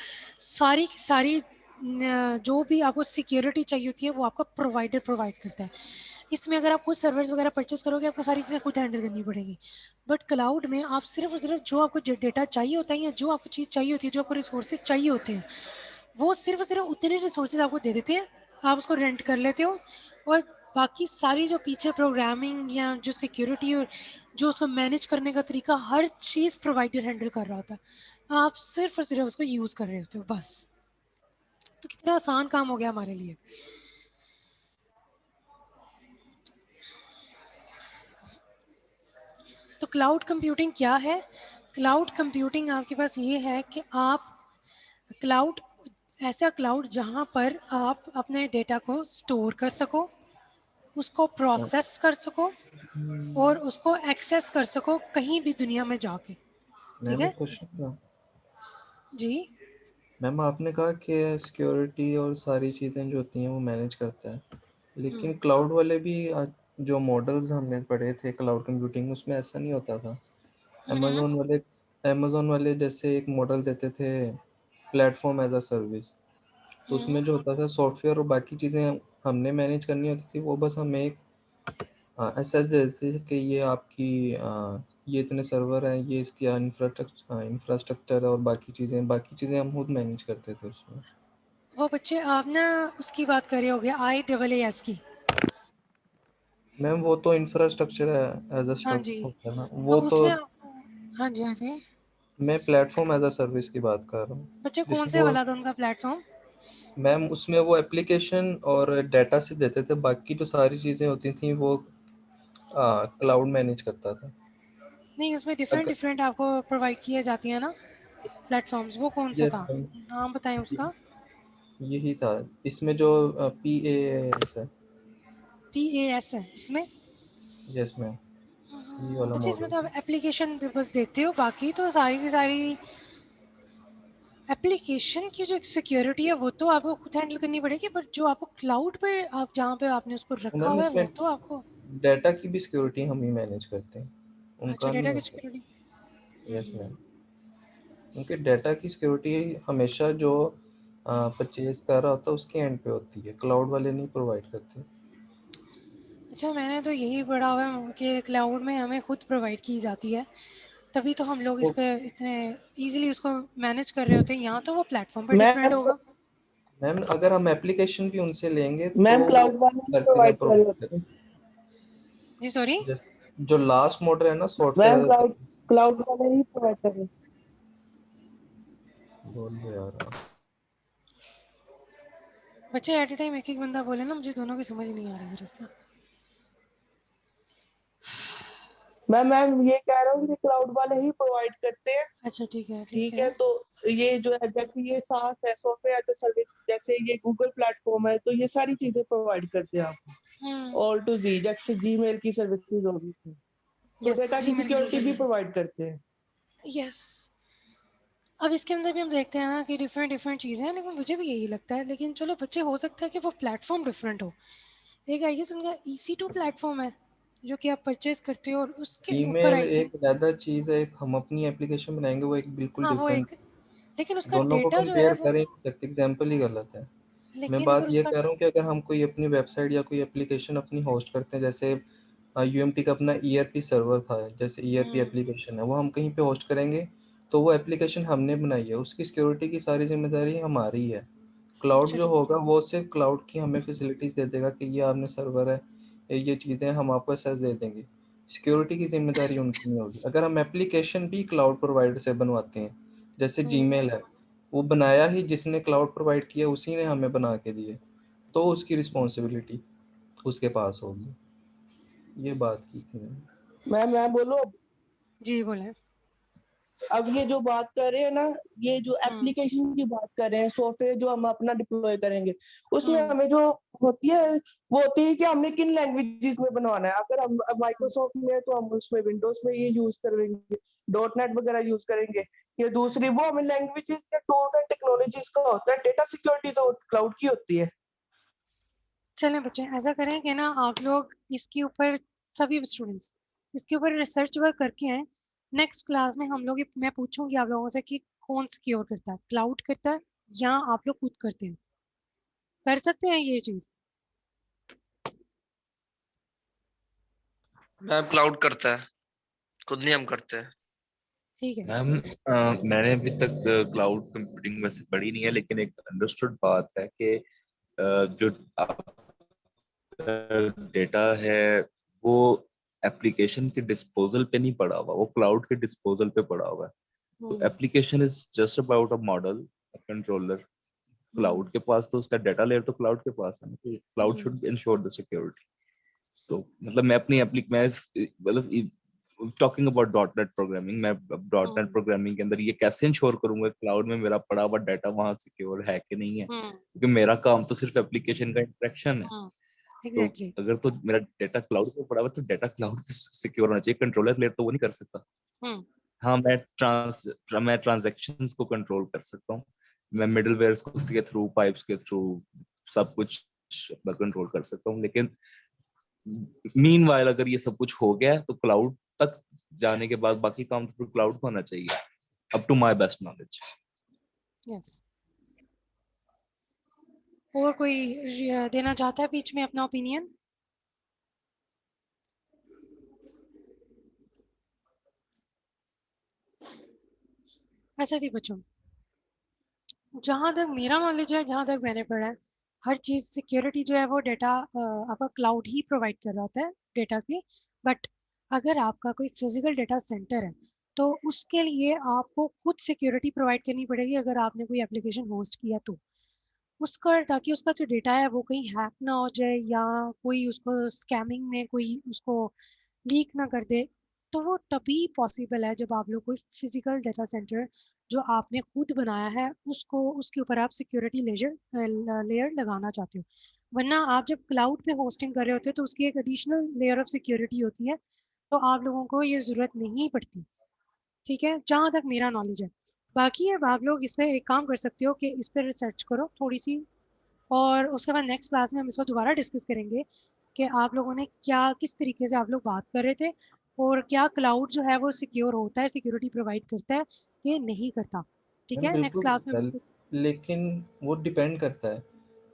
सारी की सारी जो भी आपको सिक्योरिटी चाहिए होती है वो आपका प्रोवाइडर प्रोवाइड करता है। इसमें अगर आप खुद सर्वर्स वगैरह परचेस करोगे, आपको सारी चीज़ें खुद हैंडल करनी पड़ेगी। बट क्लाउड में आप सिर्फ और सिर्फ जो आपको डेटा चाहिए होता है या जो आपको चीज़ चाहिए होती है, जो आपको रिसोर्सेज चाहिए होते हैं, वो सिर्फ और सिर्फ उतने रिसोर्सेज आपको दे देते हैं, आप उसको रेंट कर लेते हो। और बाकी सारी जो पीछे प्रोग्रामिंग या जो सिक्योरिटी और जो उसको मैनेज करने का तरीका, हर चीज़ प्रोवाइडर हैंडल कर रहा होता है, आप सिर्फ और सिर्फ उसको यूज़ कर रहे होते हो बस। तो कितना आसान काम हो गया हमारे लिए। तो क्लाउड कंप्यूटिंग क्या है? क्लाउड कंप्यूटिंग आपके पास ये है कि आप क्लाउड, ऐसा क्लाउड जहाँ पर आप अपने डेटा को स्टोर कर सको, उसको प्रोसेस कर सको और उसको एक्सेस कर सको कहीं भी दुनिया में जाके। ठीक मैम है एक क्वेश्चन था। जी। मैम आपने कहा कि सिक्योरिटी और सारी चीज़ें जो होती हैं वो मैनेज करता है, लेकिन क्लाउड वाले भी जो मॉडल्स हमने पढ़े थे क्लाउड कंप्यूटिंग, उसमें ऐसा नहीं होता था। अमेज़ोन वाले जैसे एक मॉडल देते थे प्लेटफॉर्म एज अ सर्विस, तो उसमें जो होता था सॉफ्टवेयर और बाकी चीज़ें हमने मैनेज करनी होती थी, वो बस हमें एक एसेस दे देते थे कि ये आपकी ये इतने सर्वर हैं, ये इसकी इंफ्रास्ट्रक्चर और बाकी चीज़ें हम खुद मैनेज करते थे उसमें। वो बच्चे आप ना उसकी बात कर रहे हो गया IaaS की। मैम वो तो इंफ्रास्ट्रक्चर है एज अ हाँ स्ट्रक्चर जी, होता है ना, तो वो तो उसमें आपको, हाँ जी हाँ जी। मैं प्लेटफॉर्म एज अ सर्विस की बात कर रहा हूँ, बच्चे कौन जिसमें से वो वाला था उनका प्लेटफॉर्म? मैम उसमें वो एप्लीकेशन और डाटा से देते थे, बाकी जो सारी चीज़ें होती थी वो क्लाउड मैनेज करता था। नहीं, उसमें डिफरेंट अगर डिफरेंट आपको प्रोवाइड किए जाती है ना प्लेटफॉर्म्स, वो कौन सा यस था? मैम, नाम बताएं उसका। यही था इसमें जो PaaS है। PaaS है उसमें। यस मैम, ये वाला बच्चे इसमें मॉडल तो आप एप्लीकेशन बस देते हो, बाकी तो सारी की सारी एप्लीकेशन की जो सिक्योरिटी है वो तो आपको खुद हैंडल करनी पड़ेगी। बट जो आपको क्लाउड पे आप जहाँ पे आपने उसको रखा मैम हुआ है उसमें वो तो आपको। डाटा की भी सिक्योरिटी हम ही मैनेज करते हैं, अच्छा, उनका नहीं डेटा की होता। सिक्योरिटी। यस मैम, उनके डाटा की सिक्योरिटी हमेशा जो परचेज कर रहा होता है उसके एंड पे होती है, क्लाउड वाले नहीं प्रोवाइड करते। अच्छा, मैंने तो यही पढ़ा हुआ है कि क्लाउड में हमें खुद प्रोवाइड की जाती है, तभी तो हम लोग वो इसको इतने इजीली उसको मैनेज कर रहे होते हैं। यहाँ तो वो प्लेटफॉर्म पे डिफरेंट मैम होगा। मैम अगर हम एप्लीकेशन भी उनसे लेंगे तो मैम क्लाउड वाले ही हर जगह प्रोवाइड कर रहे प्रोवाइड होते करें। हैं। जी सॉरी। जो लास्ट मॉडल है ना software ma'am as a cloud service, cloud वाले ही प्रोवाइड कर रहे हैं। बोल रहे यार आप। बच्चे एट ए टाइम एक एक बंदा बोले ना, मुझे दोनों की समझ नहीं आ रही मेरे से। मैम ये कह रहा हूँ कि क्लाउड वाले ही प्रोवाइड करते हैं। अच्छा ठीक है ठीक ठीक है। है, तो ये जो है जैसे ये सास है, सॉफ्टवेयर एज अ सर्विस, जैसे ये गूगल प्लेटफॉर्म है, तो ये सारी चीजें प्रोवाइड करते हैं आपको ऑल टू जी, जैसे जीमेल की सर्विसेज होगी, तो यस, डेटा की जीमेल की सिक्योरिटी भी सर्विस। प्रोवाइड करते हैं। यस। अब इसके अंदर भी हम देखते हैं ना कि डिफरेंट डिफरेंट चीज़ें हैं, लेकिन मुझे भी यही लगता है। लेकिन चलो बच्चे, हो सकता है कि वो प्लेटफॉर्म डिफरेंट हो। एक आई गेस उनका EC2 प्लेटफॉर्म है जो कि आप परचेज करते हो, और उसके ऊपर ईमेल आई थिंक, एक ज़्यादा चीज़ है, एक हम अपनी एप्लीकेशन बनाएंगे वो एक बिल्कुल हाँ वो डिफरेंट। एक, लेकिन उसका दोनों को डेटा जो है कंपेयर वो, कर ही नहीं सकते, एग्जाम्पल ही गलत है। मैं लेकिन बात अगर ये उसका, कह रहा हूँ कि अगर हम कोई अपनी वेबसाइट या कोई एप्लीकेशन अपनी होस्ट करते हैं, जैसे UMT का अपना ERP सर्वर था, जैसे ERP एप्लीकेशन है, वो हम कहीं पे होस्ट करेंगे तो वो एप्लीकेशन हमने बनाई है, उसकी सिक्योरिटी की सारी जिम्मेदारी हमारी है। क्लाउड अच्छा जो ठीक है। होगा वो सिर्फ क्लाउड की हमें फैसिलिटीज दे देगा कि ये आपने सर्वर है, ये चीज़ें हम आपको एक्सेस दे देंगे, सिक्योरिटी की जिम्मेदारी उनकी नहीं होगी। अगर हम एप्लीकेशन भी क्लाउड प्रोवाइडर से बनवाते हैं, जैसे जीमेल है, वो बनाया ही जिसने क्लाउड प्रोवाइड किया उसी ने हमें बना के दिए, तो उसकी रिस्पॉन्सिबिलिटी उसके पास होगी। ये बात की थी मैंने। मैं बोलूँ अब? जी बोले। अब ये जो बात कर रहे हैं ना, ये जो एप्लीकेशन की बात कर रहे हैं, सॉफ्टवेयर जो हम अपना डिप्लॉय करेंगे, उसमें हमें जो होती है वो होती है कि हमने किन लैंग्वेजेस में बनवाना है। अगर हम माइक्रोसॉफ्ट में है तो हम उसमें विंडोज में ये यूज करेंगे, .NET वगैरह यूज करेंगे। या दूसरी वो हमें लैंग्वेजेस या टूल्स एंड टेक्नोलॉजीज का होता है। डेटा सिक्योरिटी तो क्लाउड की होती है। चलें बच्चे, ऐसा करें कि ना आप लोग इसके ऊपर सभी स्टूडेंट्स इसके ऊपर रिसर्च वर्क करके आए। नेक्स्ट क्लास में हम लोग मैं पूछूंगी आप लोगों से कि कौन सिक्योर करता है, क्लाउड करता है या आप लोग खुद करते हैं। कर सकते हैं ये चीज? मैम क्लाउड करता है, खुद नहीं हम करते हैं। ठीक है मैम मैंने अभी तक क्लाउड कंप्यूटिंग वैसे पढ़ी नहीं है, लेकिन एक अंडरस्टूड बात है कि जो डेटा है वो एप्लीकेशन के डिस्पोजल पे नहीं पड़ा हुआ, वो क्लाउड के डिस्पोजल पे पड़ा हुआ है। तो application is just about a model, a controller. Cloud के पास तो उसका डेटा लेयर तो क्लाउड के पास है ना, तो cloud should ensure the security. तो मतलब मैं अपनी मैं मतलब टॉकिंग अबाउट .NET प्रोग्रामिंग, मैं .NET प्रोग्रामिंग के अंदर ये कैसे इंश्योर करूंगा क्लाउड में मेरा पड़ा हुआ डाटा वहां सिक्योर है कि नहीं है, क्योंकि मेरा काम तो सिर्फ एप्लीकेशन का इंटरेक्शन है। तो अगर तो मेरा डेटा क्लाउड पे पड़ा हुआ तो डेटा क्लाउड पे सिक्योर होना चाहिए, कंट्रोलर लेयर तो वो नहीं कर सकता। हाँ, मैं ट्रांजैक्शंस को कंट्रोल कर सकता हूँ, मैं मिडलवेयर्स के थ्रू, पाइप्स के थ्रू सब कुछ कंट्रोल कर सकता हूँ। लेकिन मीनवाइल अगर ये सब कुछ हो गया तो क्लाउड तक जाने के बाद बाकी काम तो क्लाउड को होना चाहिए, up to my best knowledge. Yes. और कोई देना चाहता है बीच में अपना ओपिनियन? अच्छा जी बच्चों, जहाँ तक मेरा नॉलेज है, जहाँ तक मैंने पढ़ा है, हर चीज़ सिक्योरिटी जो है वो डेटा आपका क्लाउड ही प्रोवाइड कर रहा होता है डेटा की। बट अगर आपका कोई फिजिकल डेटा सेंटर है तो उसके लिए आपको खुद सिक्योरिटी प्रोवाइड करनी पड़ेगी अगर आपने कोई एप्लीकेशन होस्ट किया तो उसका, ताकि उसका जो डेटा है वो कहीं हैक ना हो जाए या कोई उसको स्कैमिंग में कोई उसको लीक ना कर दे। तो वो तभी पॉसिबल है जब आप लोग कोई फिजिकल डेटा सेंटर जो आपने खुद बनाया है उसको, उसके ऊपर आप सिक्योरिटी लेयर लगाना चाहते हो। वरना आप जब क्लाउड पे होस्टिंग कर रहे होते हो तो उसकी एक एडिशनल लेयर ऑफ सिक्योरिटी होती है, तो आप लोगों को ये ज़रूरत नहीं पड़ती। ठीक है, जहाँ तक मेरा नॉलेज है। बाकी अब आप लोग इस पर एक काम कर सकते हो कि इस पर रिसर्च करो थोड़ी सी, और उसके बाद नेक्स्ट क्लास में हम इसको दोबारा डिस्कस करेंगे कि आप लोगों ने क्या, किस तरीके से आप लोग बात कर रहे थे, और क्या क्लाउड जो है वो सिक्योर होता है, सिक्योरिटी प्रोवाइड करता है कि नहीं करता। ठीक है, नेक्स्ट क्लास में हम बिल्कुल, इसको। लेकिन वो डिपेंड करता है।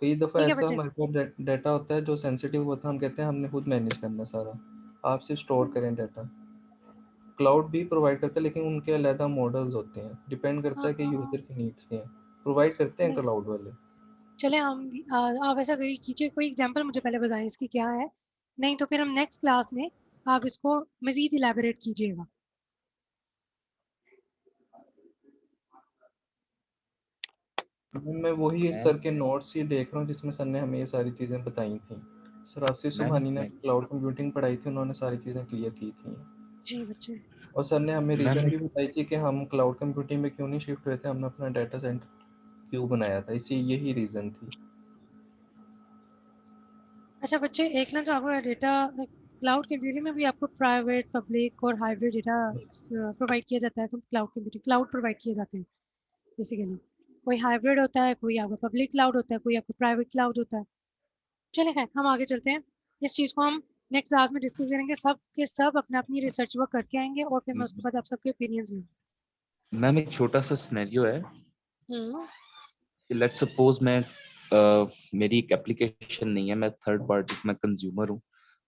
कई दफ़ा ठीक है ऐसा बच्चे। हमारे पास डाटा होता है जो सेंसिटिव होता है, हम कहते हैं हमने खुद मैनेज करना सारा, आप सिर्फ स्टोर करें डाटा। क्लाउड भी प्रोवाइड करता है लेकिन उनके अलग मॉडल्स होते हैं, डिपेंड करता है कि यूज़र की नीड्स क्या हैं। प्रोवाइड करते हैं नहीं, क्लाउड वाले। चले आप ऐसा कीजिए, कोई एग्जांपल मुझे पहले बताएं इसकी क्या है, नहीं तो फिर हम नेक्स्ट क्लास में आप इसको मज़ीद इलेबोरेट कीजिएगा। मैं वही सर के नोट्स ही देख रहा हूँ जिसमें सर ने हमें ये सारी चीज़ें बताई थी। सर आसिफ सुबहानी ने क्लाउड कंप्यूटिंग पढ़ाई थी, उन्होंने सारी चीज़ें क्लियर की थी। जी बच्चे। और सर ने हमें रीज़न भी बताई थी कि हम क्लाउड कंप्यूटिंग में क्यों नहीं शिफ्ट हुए थे, हमने अपना डाटा सेंटर क्यों बनाया था, इसी यही रीज़न थी। अच्छा बच्चे, एक ना जो आपका डेटा क्लाउड कंप्यूटिंग में भी आपको प्राइवेट, पब्लिक और हाइब्रिड डेटा प्रोवाइड किया जाता है। तो क्लाउड प्रोवाइड किए जाते हैं बेसिकली। कोई हाइब्रिड होता है, कोई आपका पब्लिक क्लाउड होता है, कोई आपका प्राइवेट क्लाउड होता है। चलिए खैर, हम आगे चलते हैं। इस चीज़ को हम नेक्स्ट क्लास में डिस्कस करेंगे, सब के सब अपना अपनी रिसर्च वर्क करके आएंगे और फिर मैं उसके बाद आप सबके ओपिनियंस लूँगी। मैम एक छोटा सा सिनेरियो है, हम्म। लेट्स सपोज मैं मेरी एक एप्लीकेशन नहीं है, मैं थर्ड पार्टी, मैं कंज्यूमर हूँ,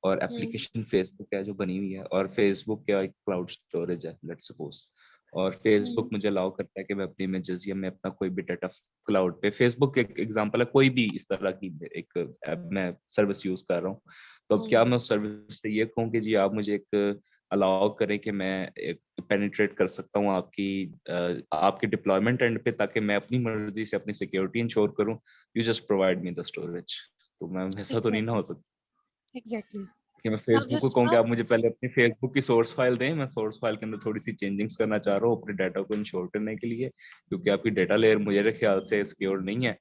और एप्लीकेशन फेसबुक है जो बनी हुई है, और फेसबुक का एक क्लाउड स्टोरेज है लेट्स सपोज, और फेसबुक मुझे अलाउ करता है कि मैं अपनी इमेजेस या मैं अपना कोई भी डाटा क्लाउड पे, फेसबुक एक एग्जांपल है, कोई भी इस तरह की एक ऐप मैं सर्विस यूज कर रहा हूँ, तो अब क्या मैं उस सर्विस से ये कहूँ कि जी आप मुझे एक अलाउ करें कि मैं एक पेनिट्रेट कर सकता हूँ आपकी डिप्लॉयमेंट एंड पे, ताकि मैं अपनी मर्जी से अपनी सिक्योरिटी इंश्योर करूँ, you just provide me the storage. तो मैम ऐसा तो नहीं ना हो सकता। एग्जैक्टली। कि मैं आप फेसबुक को जस्ट कहूँ कि आप मुझे पहले अपनी फेसबुक की सोर्स फाइल दें, मैं सोर्स फाइल के अंदर थोड़ी सी चेंजिंग्स करना चाह रहा हूँ अपने डाटा को इंश्योर करने के लिए, क्योंकि आपकी डाटा लेयर मुझे ख्याल से सिक्योर नहीं है।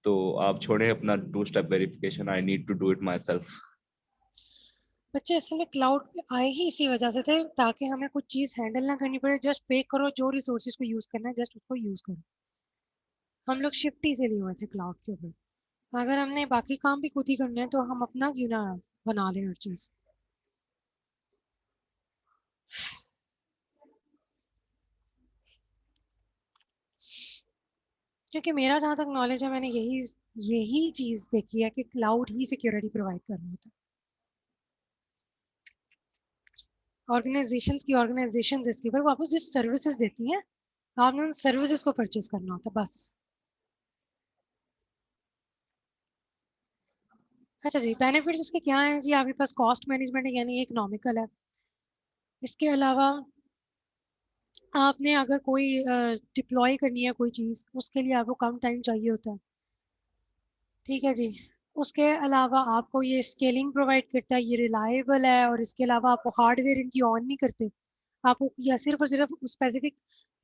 तो आप छोड़ें अपना 2 step verification, I need to do it myself. बच्चे असल में क्लाउड पे आए ही इसी वजह से थे, ताकि हमें कुछ चीज़ हैंडल ना करनी पड़े। जस्ट पे करो, जो रिसोर्सेज को यूज़ करना है जस्ट उसको यूज़ करो। हम लोग शिफ्ट इसीलिए हुए थे क्लाउड के ऊपर। अगर हमने बाकी काम भी खुद ही करने हैं तो हम अपना क्यों ना बना लें हर चीज़। क्योंकि मेरा जहाँ तक नॉलेज है, मैंने यही यही चीज़ देखी है कि क्लाउड ही सिक्योरिटी प्रोवाइड कर रहा होता है। ऑर्गेनाइजेशन इसके ऊपर वापस जिस सर्विसेज देती हैं, आपने उन सर्विसेज को परचेज करना होता है बस। अच्छा जी, बेनिफिट्स इसके क्या हैं जी? आपके पास कॉस्ट मैनेजमेंट है, यानी इकोनॉमिकल है। इसके अलावा आपने अगर कोई डिप्लॉय करनी है कोई चीज़, उसके लिए आपको कम टाइम चाहिए होता है। ठीक है जी। उसके अलावा आपको ये स्केलिंग प्रोवाइड करता है, ये रिलायबल है, और इसके अलावा आपको हार्डवेयर इनकी ऑन नहीं करते। आपको या सिर्फ और सिर्फ स्पेसिफिक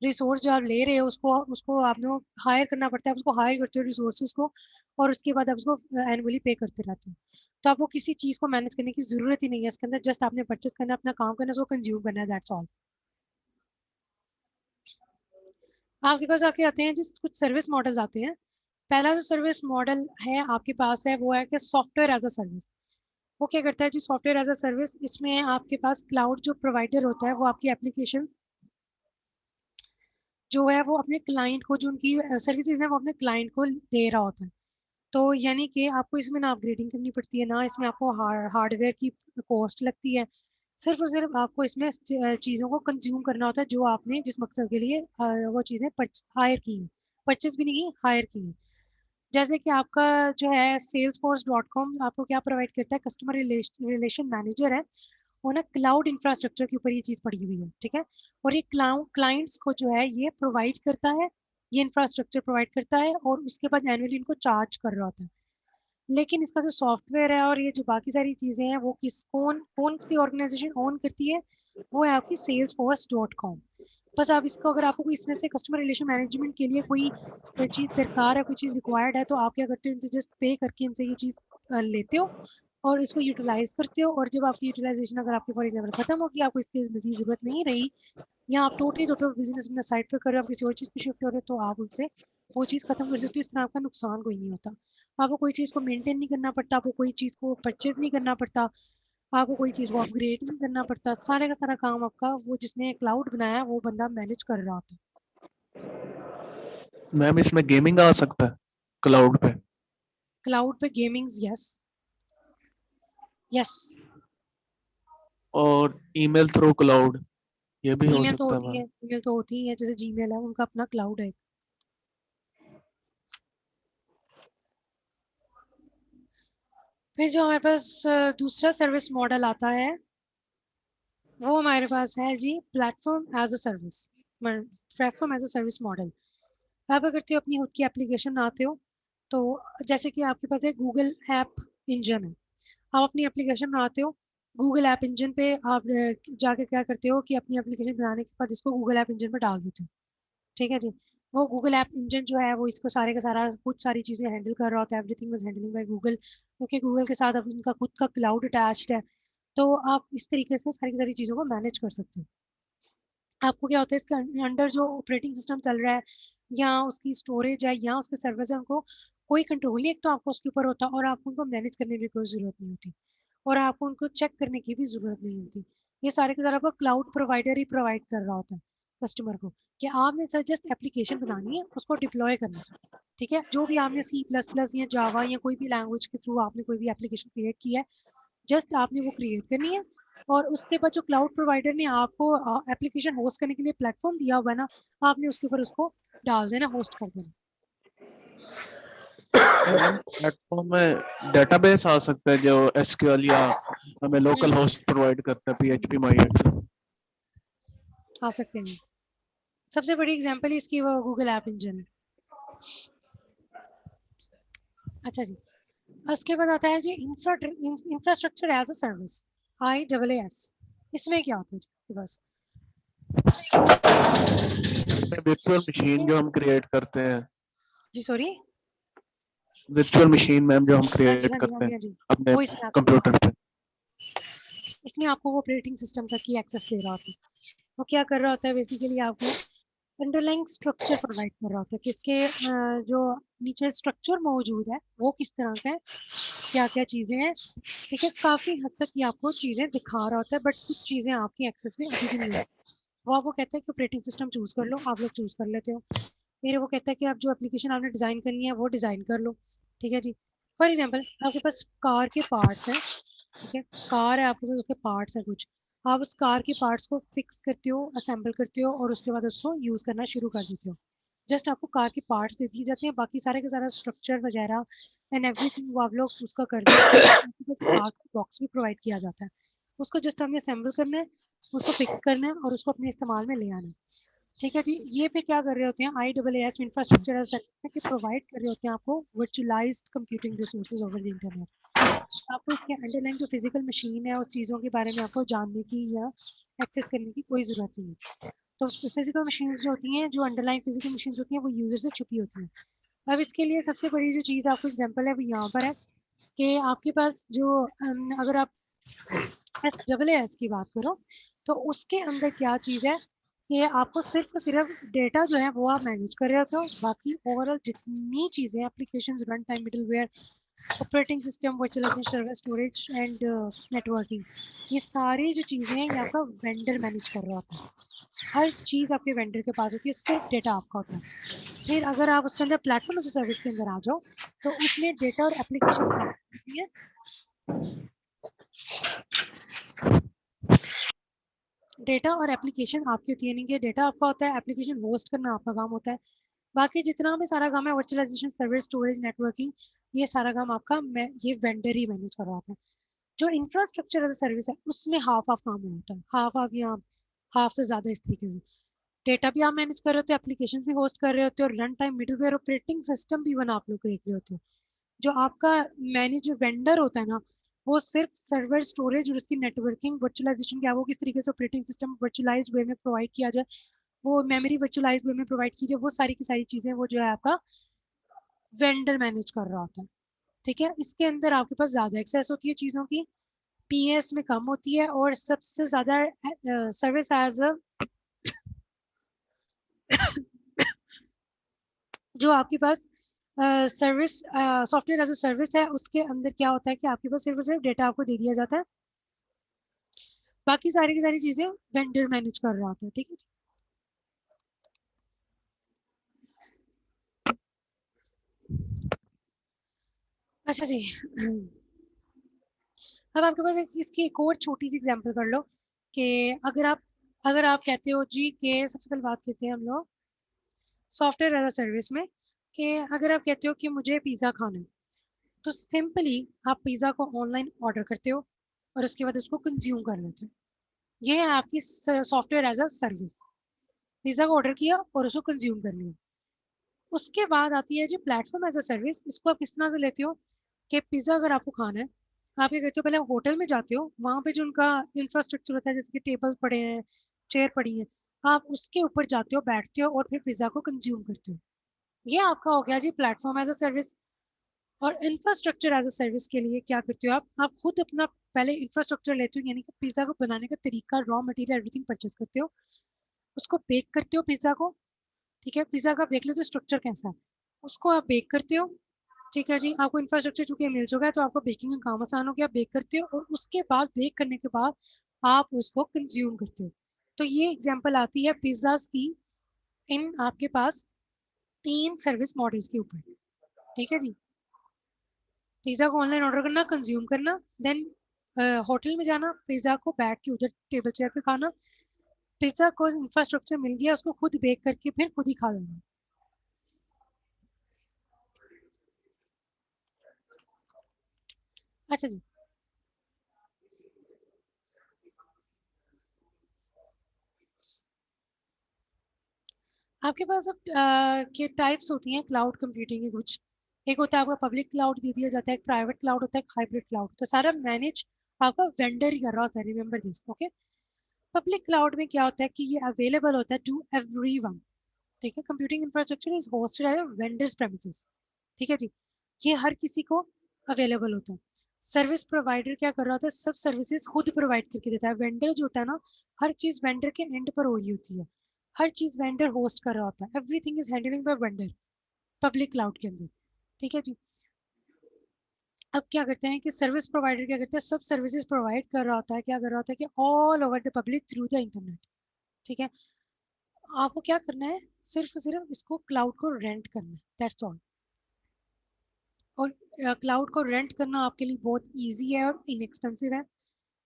रिसोर्स जो आप ले रहे हो उसको उसको आपने हायर करना पड़ता है। आप उसको हायर करते हो रिसोर्सेज को, और उसके बाद आप उसको एनुअली पे करते रहते हो। तो आपको किसी चीज़ को मैनेज करने की ज़रूरत ही नहीं है इसके अंदर। जस्ट आपने परचेस करना है, अपना काम करना है, उसको कंज्यूम करना है, दैट्स ऑल। आपके पास आके आते हैं जिस कुछ सर्विस मॉडल्स आते हैं। पहला जो सर्विस मॉडल है आपके पास है वो है कि सॉफ्टवेयर एज अ सर्विस। वो क्या करता है जी? सॉफ्टवेयर एज अ सर्विस, इसमें आपके पास क्लाउड जो प्रोवाइडर होता है वो आपकी एप्लीकेशन जो है वो अपने क्लाइंट को, जो उनकी सर्विसेज है वो अपने क्लाइंट को दे रहा होता है। तो यानी कि आपको इसमें ना अपग्रेडिंग करनी पड़ती है, ना इसमें आपको हार्डवेयर की कॉस्ट लगती है। सिर्फ और सिर्फ आपको इसमें चीज़ों को कंज्यूम करना होता है जो आपने जिस मकसद के लिए वो चीज़ें हायर की हैं। परचेज भी नहीं की, हायर की हैं। जैसे कि आपका जो है salesforce.com आपको क्या प्रोवाइड करता है? कस्टमर रिलेशन मैनेजर है, वो ना क्लाउड इंफ्रास्ट्रक्चर के ऊपर ये चीज़ पड़ी हुई है, ठीक है। और ये क्लाइंट्स को जो है ये प्रोवाइड करता है, ये इंफ्रास्ट्रक्चर प्रोवाइड करता है, और उसके बाद एनुअली इनको चार्ज कर रहा होता है। लेकिन इसका जो सॉफ्टवेयर है और ये जो बाकी सारी चीज़ें हैं वो कौन कौन सी ऑर्गेनाइजेशन ओन करती है? वो है आपकी salesforce.com। बस आप इसको, अगर आपको इसमें से कस्टमर रिलेशन मैनेजमेंट के लिए कोई चीज़ दरकार है, कोई चीज़ रिक्वायर्ड है, तो आप क्या करते हो? इनसे जस्ट पे करके इनसे ये चीज़ लेते हो और इसको यूटिलाइज करते हो। और जब आपकी यूटिलाइजेशन अगर आपकी फॉर एग्जाम्पल खत्म होगी, आपको इसकी मज़ीद ज़रूरत नहीं रही, या आप टोटली बिजनेस अपना साइड पे कर रहे हो, आप किसी और चीज़ पे शिफ्ट हो रहे हो, तो आप उनसे वो चीज़ खत्म कर सकते हो। इस तरह आपका नुकसान कोई नहीं होता। आपको कोई चीज़ को मेंटेन नहीं करना पड़ता, आपको कोई चीज़ को परचेज नहीं करना पड़ता, आपको कोई चीज़ को अपग्रेड नहीं करना पड़ता। सारे का सारा काम आपका वो जिसने क्लाउड बनाया वो बंदा मैनेज कर रहा होता है। मैम इसमें गेमिंग आ सकता है क्लाउड पे? क्लाउड पे गेमिंग, यस यस। और ईमेल थ्रू क्लाउड ये भी हो ईमेल तो सकता है होती है, मैम? ईमेल तो होती ही है, जैसे जीमेल है उनका अपना क्लाउड है। फिर जो हमारे पास दूसरा सर्विस मॉडल आता है वो हमारे पास है जी platform as a service. Platform as a service model. आप अगर तो अपनी खुद की एप्लीकेशन बनाते हो, तो जैसे कि आपके पास एक गूगल ऐप इंजन है, आप अपनी एप्लीकेशन बनाते हो गूगल ऐप इंजन पे। आप जाके क्या करते हो कि अपनी एप्लीकेशन बनाने के बाद इसको गूगल ऐप इंजन पर डाल देते हो, ठीक है जी। वो गूगल ऐप इंजन जो है वो इसको सारे का सारा कुछ सारी चीज़ें हैंडल कर रहा होता है। Everything was handling by Google, क्योंकि गूगल के साथ अब इनका खुद का क्लाउड अटैच्ड है। तो आप इस तरीके से सारी की सारी चीज़ों को मैनेज कर सकते हो। आपको क्या होता है इसके अंडर जो ऑपरेटिंग सिस्टम चल रहा है, या उसकी स्टोरेज है, या उसके सर्वर है, उनको कोई कंट्रोल नहीं एक तो आपको उसके ऊपर होता, और आपको उनको मैनेज करने की कोई ज़रूरत नहीं होती, और आपको उनको चेक करने की भी ज़रूरत नहीं होती। ये सारे के सारे आपको क्लाउड प्रोवाइडर ही प्रोवाइड कर रहा होता है कस्टमर को, कि आपने सर जस्ट एप्लीकेशन बनानी है, उसको डिप्लॉय करना है, ठीक है। जो भी आपने C++ या जावा या कोई भी लैंग्वेज के थ्रू आपने कोई भी एप्लीकेशन क्रिएट की है, जस्ट आपने वो क्रिएट करनी है। और उसके बाद जो क्लाउड प्रोवाइडर ने आपको एप्लीकेशन होस्ट करने के लिए प्लेटफॉर्म दिया हुआ है ना, आपने उसके ऊपर उसको डाल देना, होस्ट कर देना। मैम प्लेटफॉर्म में डेटाबेस आ सकता है जो एसक्यूएल या हमें लोकल होस्ट प्रोवाइड करता है PHP MyAdmin? आ सकते हैं। सबसे बड़ी एग्जांपल इसकी वो गूगल ऐप इंजन है। अच्छा जी, उसके बाद आता है जी infrastructure as a service. IaaS, इसमें क्या होता है जी बस वर्चुअल मशीन जो हम क्रिएट करते हैं, जी सॉरी वर्चुअल मशीन मैम जो हम हाँ जी क्रिएट हाँ जी हाँ करते जी हैं हाँ जी अपने वो इसमें आता है। कंप्यूटर पे। इसमें आपको वो ऑपरेटिंग सिस्टम तक की एक्सेस दे रहा होता है। वो क्या कर रहा होता है बेसिकली आपको अंडरलाइंग स्ट्रक्चर प्रोवाइड कर रहा होता है किसके जो नीचे स्ट्रक्चर मौजूद है वो किस तरह का है, क्या क्या चीज़ें हैं, ठीक है। काफ़ी हद तक ये आपको चीज़ें दिखा रहा होता है बट कुछ चीज़ें आपकी एक्सेस में अभी भी नहीं है। वो आपको कहता है कि ऑपरेटिंग सिस्टम चूज़ कर लो, आप लोग चूज़ कर लेते हो। फिर वो कहता है कि आप जो एप्लीकेशन आपने डिज़ाइन करनी है वो डिज़ाइन कर लो, ठीक है जी। फॉर एग्जांपल आपके पास कार के पार्ट्स हैं, ठीक है, कार है आपके पास, उसके पार्ट्स हैं कुछ, आप उस कार के पार्ट्स को फिक्स करते हो, असेंबल करते हो और उसके बाद उसको यूज़ करना शुरू कर देते हो। जस्ट आपको कार के पार्ट्स दे दिए जाते हैं, बाकी सारे का सारा स्ट्रक्चर वगैरह एंड एवरीथिंग वो आप लोग उसका कर देते हो। आपके पास कार का बॉक्स भी प्रोवाइड किया जाता है, उसको जस्ट हमने असेंबल करना है, उसको फिक्स करना है और उसको अपने इस्तेमाल में ले आना है, ठीक है जी। ये पे क्या कर रहे होते हैं IaaS इंफ्रास्ट्रक्चर एज सर्विस कि प्रोवाइड कर रहे होते हैं आपको virtualised computing resources over the internet. आपको इसके अंडरलाइन जो फिजिकल मशीन है उस चीज़ों के बारे में आपको जानने की या एक्सेस करने की कोई ज़रूरत नहीं है। तो फिजिकल मशीन्स जो होती हैं, जो अंडरलाइन फिजिकल मशीन्स होती हैं वो यूज़र से छुपी होती हैं। अब इसके लिए सबसे बड़ी जो चीज़ आपको एग्जांपल है वो यहाँ पर है कि आपके पास जो अगर आप SaaS की बात करो तो उसके अंदर क्या चीज़ है कि आपको सिर्फ और सिर्फ डेटा जो है वो आप मैनेज कर रहे होते हो, बाकी ओवरऑल जितनी चीज़ें applications run time middleware operating system virtualisation server storage and networking, ये सारी जो चीज़ें हैं ये आपका वेंडर मैनेज कर रहा होता है। हर चीज़ आपके वेंडर के पास होती है, सिर्फ डेटा आपका होता है। फिर अगर आप उसके अंदर प्लेटफॉर्म एज अ सर्विस के अंदर आ जाओ तो उसमें डेटा और एप्लीकेशन आपकी होती है, डेटा और एप्लीकेशन आपकी होती है, यानी कि डेटा आपका होता है, एप्लीकेशन होस्ट करना आपका काम होता है। बाकी जितना भी सारा काम है वर्चुअलाइजेशन सर्वर स्टोरेज नेटवर्किंग, ये सारा काम आपका ये वेंडर ही मैनेज कर रहा होता है। जो इंफ्रास्ट्रक्चर एज अ सर्विस है उसमें हाफ ऑफ काम होता है, हाफ ऑफ या हाफ से ज़्यादा इस तरीके से। डेटा भी आप मैनेज कर रहे होते हो, एप्लीकेशन भी होस्ट कर रहे होते हो, run time middleware operating system भी बना आप लोग देख रहे होते हो। जो आपका मैनेज वेंडर होता है ना, वो सिर्फ सर्वर स्टोरेज और उसकी नेटवर्किंग वर्चुअलाइजेशन क्या, वो किस तरीके से ऑपरेटिंग सिस्टम वर्चुअलाइज वे में प्रोवाइड किया जाए, वो मेमोरी वर्चुअलाइज वे में प्रोवाइड की जाए, वो सारी की सारी चीज़ें वो जो है आपका वेंडर मैनेज कर रहा होता है, ठीक है। इसके अंदर आपके पास ज़्यादा एक्सेस होती है चीज़ों की, PS में कम होती है और सबसे ज़्यादा सर्विस एज अ जो आपके पास service software as a service है उसके अंदर क्या होता है कि आपके पास सिर्फ और सिर्फ डेटा आपको दे दिया जाता है, बाकी सारी की सारी चीज़ें वेंडर मैनेज कर रहा होता है, ठीक है जी। अच्छा जी, अब आपके पास इसकी एक और छोटी सी एग्जांपल कर लो कि अगर आप कहते हो जी कि सबसे पहले बात करते हैं हम लोग सॉफ्टवेयर एज अ सर्विस में कि अगर आप कहते हो कि मुझे पिज़्ज़ा खाना है तो सिंपली आप पिज़्ज़ा को ऑनलाइन ऑर्डर करते हो और उसके बाद उसको कंज्यूम कर लेते हो। ये है आपकी software as a service. Pizza को ऑर्डर किया और उसको कंज्यूम कर लिया। उसके बाद आती है जी प्लेटफॉर्म एज अ सर्विस। इसको आप किस तरह से लेते हो कि पिज़्ज़ा अगर आपको खाना है, आप क्या करते हो, पहले होटल में जाते हो, वहाँ पे जो उनका इंफ्रास्ट्रक्चर होता है जैसे कि टेबल पड़े हैं, चेयर पड़ी है, आप उसके ऊपर जाते हो, बैठते हो और फिर पिज़्ज़ा को कंज्यूम करते हो। ये आपका हो गया जी प्लेटफॉर्म एज अ सर्विस। और इंफ्रास्ट्रक्चर एज अ सर्विस के लिए क्या करते हो आप खुद अपना पहले इंफ्रास्ट्रक्चर लेते हो, यानी कि पिज़्ज़ा को बनाने का तरीका, रॉ मटेरियल, एवरीथिंग परचेस करते हो, उसको बेक करते हो पिज़्ज़ा को, ठीक है। पिज़्ज़ा का आप देख लेते हो स्ट्रक्चर कैसा है, उसको आप बेक करते हो, ठीक है जी। आपको इंफ्रास्ट्रक्चर चूंकि मिल चुका है तो आपको बेकिंग का काम आसान हो गया, बेक करते हो और उसके बाद बेक करने के बाद आप उसको कंज्यूम करते हो। तो ये एग्जांपल आती है पिज़्ज़ास की इन आपके पास 3 सर्विस मॉडल्स के ऊपर, ठीक है जी। पिज़्ज़ा को ऑनलाइन ऑर्डर करना, कंज्यूम करना, देन होटल में जाना, पिज़्ज़ा को बैठ के उधर टेबल चेयर पे खाना, पिज़्ज़ा को इंफ्रास्ट्रक्चर मिल गया, उसको खुद बेक करके फिर खुद ही खा लेना। अच्छा जी, आपके पास अब के टाइप्स होती हैं क्लाउड कंप्यूटिंग की कुछ। एक होता है आपका पब्लिक क्लाउड दे दिया जाता है, एक प्राइवेट क्लाउड होता है, एक हाइब्रिड क्लाउड, तो सारा मैनेज आपका वेंडर ही कर रहा होता है, remember this, okay. Public cloud में क्या होता है कि ये अवेलेबल होता है टू एवरीवन, ठीक है। Computing infrastructure is hosted at vendors premises, ठीक है जी, ये हर किसी को अवेलेबल होता है। सर्विस प्रोवाइडर क्या कर रहा होता है, सब सर्विसेज खुद प्रोवाइड करके देता है। वेंडर जो होता है ना, हर चीज वेंडर के एंड पर हो रही होती है, हर चीज वेंडर होस्ट कर रहा होता है, everything is handling by vendor public cloud के अंदर, ठीक है जी। अब क्या करते हैं कि सर्विस प्रोवाइडर क्या करते हैं, सब सर्विसेज प्रोवाइड कर रहा होता है, क्या कर रहा होता है कि all over the public through the internet, ठीक है। आपको क्या करना है, सिर्फ सिर्फ इसको क्लाउड को रेंट करना है, दैट्स ऑल। और क्लाउड को रेंट करना आपके लिए बहुत इजी है और इनएक्सपेंसिव है।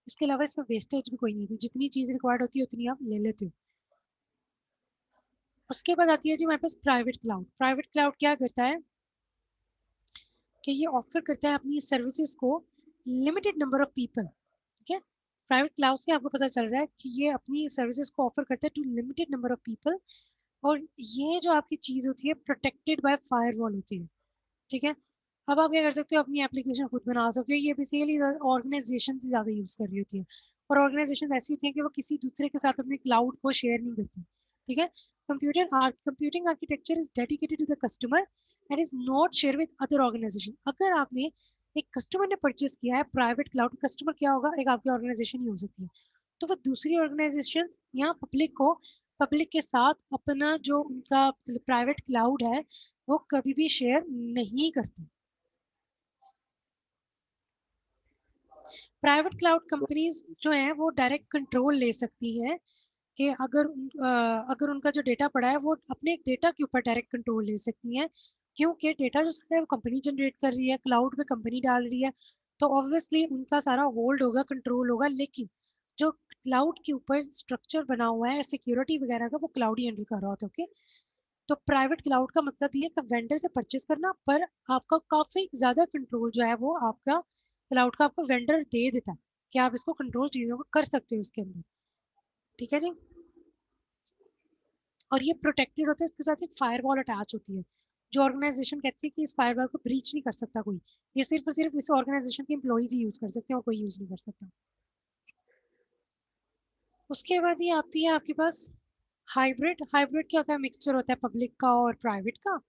इसके अलावा इसमें वेस्टेज भी कोई नहीं होती, जितनी चीज़ रिक्वायर्ड होती है उतनी आप ले लेते हो। उसके बाद आती है जी हमारे पास प्राइवेट क्लाउड। प्राइवेट क्लाउड क्या करता है कि ये ऑफर करता है अपनी सर्विसेज को लिमिटेड नंबर ऑफ पीपल, ठीक है। प्राइवेट क्लाउड से आपको पता चल रहा है कि ये अपनी सर्विसेज को ऑफर करता है to limited number of people, और ये जो आपकी चीज़ होती है प्रोटेक्टेड बाय फायरवॉल होती है, ठीक है। अब आप क्या कर सकते हो, अपनी एप्लीकेशन खुद बना सकते हो। ये बेसिकली ऑर्गेनाइजेशन से ज़्यादा यूज़ कर रही होती है, और ऑर्गेनाइजेशन ऐसी होती है कि वो किसी दूसरे के साथ अपने क्लाउड को शेयर नहीं करती, ठीक है। Computing architecture is dedicated to the customer and is not share with other organisation. अगर आपने एक कस्टमर ने परचेज किया है प्राइवेट क्लाउड, कस्टमर क्या होगा, एक आपकी ऑर्गेनाइजेशन ही हो सकती है, तो वो दूसरी ऑर्गेनाइजेशन या पब्लिक के साथ अपना जो उनका प्राइवेट क्लाउड है वो कभी भी शेयर नहीं करते। प्राइवेट क्लाउड कंपनीज जो हैं वो डायरेक्ट कंट्रोल ले सकती हैं कि अगर उनका जो डेटा पड़ा है वो अपने डेटा के ऊपर डायरेक्ट कंट्रोल ले सकती हैं, क्योंकि डेटा जो सारा है वो कंपनी जनरेट कर रही है, क्लाउड में कंपनी डाल रही है, तो ऑब्वियसली उनका सारा होल्ड होगा, कंट्रोल होगा। लेकिन जो क्लाउड के ऊपर स्ट्रक्चर बना हुआ है सिक्योरिटी वगैरह का, वो क्लाउड ही हैंडल कर रहा होता है, ओके। तो प्राइवेट क्लाउड का मतलब ये है कि वेंडर से परचेज करना, पर आपका काफ़ी ज़्यादा कंट्रोल जो है वो आपका क्लाउड का आपको वेंडर दे देता है कि आप इसको कंट्रोल चीज़ों को कर सकते हो इसके अंदर, ठीक है जी। और ये प्रोटेक्टेड होता है, इसके साथ एक फायरवॉल अटैच होती है, जो ऑर्गेनाइजेशन कहती है कि इस फायरवॉल को ब्रीच नहीं कर सकता कोई, ये सिर्फ और सिर्फ इस ऑर्गेनाइजेशन के एम्प्लॉयज ही यूज़ कर सकते हैं और कोई यूज़ नहीं कर सकता। उसके बाद ये आती है आपके पास हाइब्रिड। हाइब्रिड क्या होता है, मिक्सचर होता है पब्लिक का और प्राइवेट का।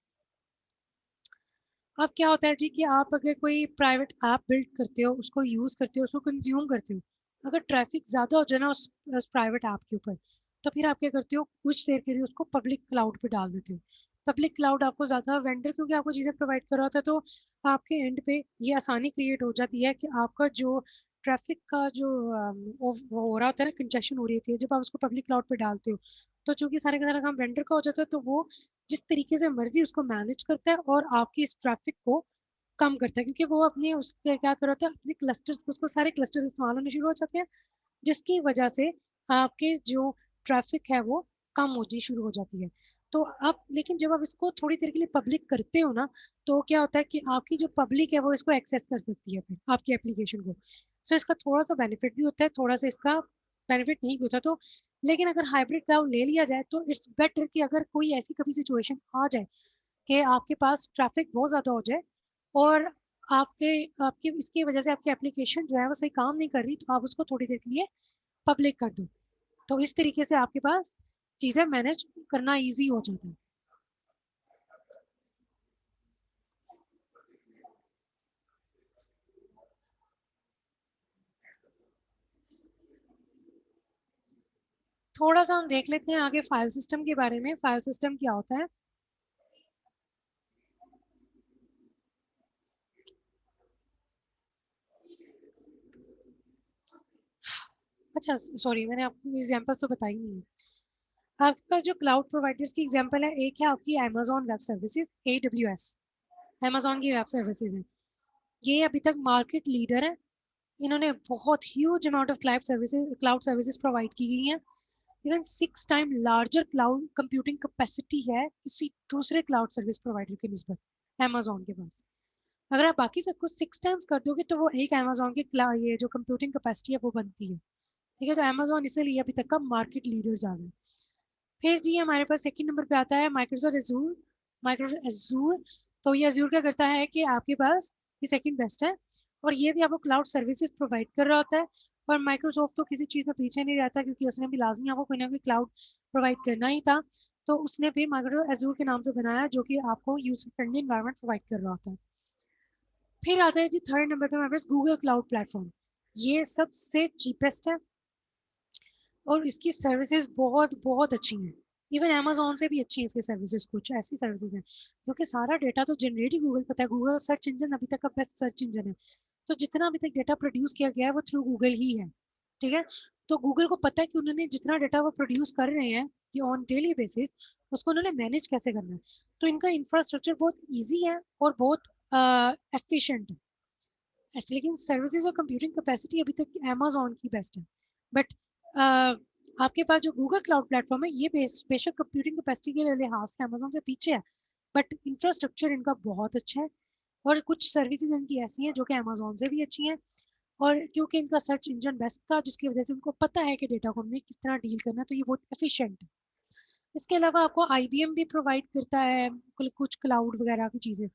अब क्या होता है जी कि आप अगर कोई प्राइवेट ऐप बिल्ड करते हो, उसको यूज़ करते हो, उसको कंज्यूम करते हो, अगर ट्रैफिक ज़्यादा हो जाए ना उस प्राइवेट ऐप के ऊपर, तो फिर आप क्या करते हो, कुछ देर के लिए उसको पब्लिक क्लाउड पे डाल देते हो। पब्लिक क्लाउड आपको ज़्यादा वेंडर क्योंकि आपको चीज़ें प्रोवाइड कर रहा होता है, तो आपके एंड पे ये आसानी क्रिएट हो जाती है कि आपका जो ट्रैफिक का जो वो हो रहा होता है ना, कंजेशन हो रही होती है, जब आप उसको पब्लिक क्लाउड पे डालते हो, तो चूंकि सारे का सारा काम वेंडर का हो जाता है, तो वो जिस तरीके से मर्जी उसको मैनेज करता है और आपकी इस ट्रैफिक को कम करता है, क्योंकि वो अपने उसके क्या कर होता है, अपने क्लस्टर्स, उसको सारे क्लस्टर इस्तेमाल होने शुरू हो जाते हैं, जिसकी वजह से आपके जो ट्रैफिक है वो कम होनी शुरू हो जाती है। तो अब लेकिन जब आप इसको थोड़ी देर के लिए पब्लिक करते हो ना, तो क्या होता है कि आपकी जो पब्लिक है वो इसको एक्सेस कर सकती है फिर आपकी एप्लीकेशन को। सो इसका थोड़ा सा बेनिफिट भी होता है, थोड़ा सा इसका बेनिफिट नहीं भी होता। तो लेकिन अगर हाइब्रिड क्लाउड ले लिया जाए तो इट्स बेटर कि अगर कोई ऐसी कभी सिचुएशन आ जाए कि आपके पास ट्रैफिक बहुत ज़्यादा हो जाए और आपके आपकी इसकी वजह से आपकी एप्लीकेशन जो है वो सही काम नहीं कर रही, तो आप उसको थोड़ी देर के लिए पब्लिक कर दो, तो इस तरीके से आपके पास चीज़ें मैनेज करना इजी हो जाता है। थोड़ा सा हम देख लेते हैं आगे फाइल सिस्टम के बारे में। फाइल सिस्टम क्या होता है, अच्छा सॉरी मैंने आपको एग्जांपल्स तो बताई नहीं है। आपके पास जो क्लाउड प्रोवाइडर्स की एग्जांपल है, एक है आपकी Amazon web services, AWS, Amazon की वेब सर्विसेज है। ये अभी तक मार्केट लीडर है, इन्होंने बहुत huge amount of cloud services provide की गई हैं। Even 6 time larger cloud computing capacity है किसी दूसरे क्लाउड सर्विस प्रोवाइडर के निस्बत अमेजॉन के पास। अगर आप बाकी सब कुछ 6 टाइम्स कर दोगे तो वो एक अमेजॉन के ये जो कंप्यूटिंग कैपेसिटी है वो बनती है, ठीक है। तो अमेजॉन इसीलिए अभी तक का मार्केट लीडर जा रहा है। फिर जी हमारे पास सेकंड नंबर पे आता है माइक्रोसॉफ्ट एजूर। माइक्रोसॉफ्ट एजूर, तो ये एजूर क्या करता है कि आपके पास ये सेकंड बेस्ट है, और ये भी आपको क्लाउड सर्विसेज प्रोवाइड कर रहा होता है। और माइक्रोसॉफ्ट तो किसी चीज़ में पीछे नहीं रहता, क्योंकि उसने भी लाजमी आपको कोई ना कोई क्लाउड प्रोवाइड करना ही था। तो उसने भी माइक्रोसॉफ्ट एजूर के नाम से बनाया, जो कि आपको यूजर फ्रेंडली इन्वायरमेंट प्रोवाइड कर रहा होता है। फिर आता है जी थर्ड नंबर पे हमारे पास गूगल क्लाउड प्लेटफॉर्म। ये सबसे चीपेस्ट है और इसकी सर्विसेज बहुत बहुत अच्छी हैं। इवन अमेजोन से भी अच्छी है इसकी सर्विसेज, कुछ ऐसी सर्विसेज हैं क्योंकि सारा डेटा तो जनरेट ही गूगल पता है। गूगल सर्च इंजन अभी तक का बेस्ट सर्च इंजन है, तो जितना अभी तक डेटा प्रोड्यूस किया गया है वो थ्रू गूगल ही है, ठीक है। तो गूगल को पता है कि उन्होंने जितना डेटा वो प्रोड्यूस कर रहे हैं ऑन डेली बेसिस, उसको उन्होंने मैनेज कैसे करना है। तो इनका इंफ्रास्ट्रक्चर बहुत ईजी है और बहुत एफिशिएंट है। लेकिन सर्विसेज और कंप्यूटिंग कैपेसिटी अभी तक अमेजोन की बेस्ट है। बट आपके पास जो गूगल क्लाउड प्लेटफॉर्म है ये बेशक कंप्यूटिंग कैपेसिटी के लिहाज से अमेजोन से पीछे है, बट इंफ्रास्ट्रक्चर इनका बहुत अच्छा है। और कुछ सर्विसेज इनकी ऐसी हैं जो कि अमेजोन से भी अच्छी हैं, और क्योंकि इनका सर्च इंजन बेस्ट था जिसकी वजह से उनको पता है कि डेटा को हमने किस तरह डील करना है, तो ये बहुत एफिशिएंट है। इसके अलावा आपको IBM भी प्रोवाइड करता है कुछ क्लाउड वगैरह की चीज़ें।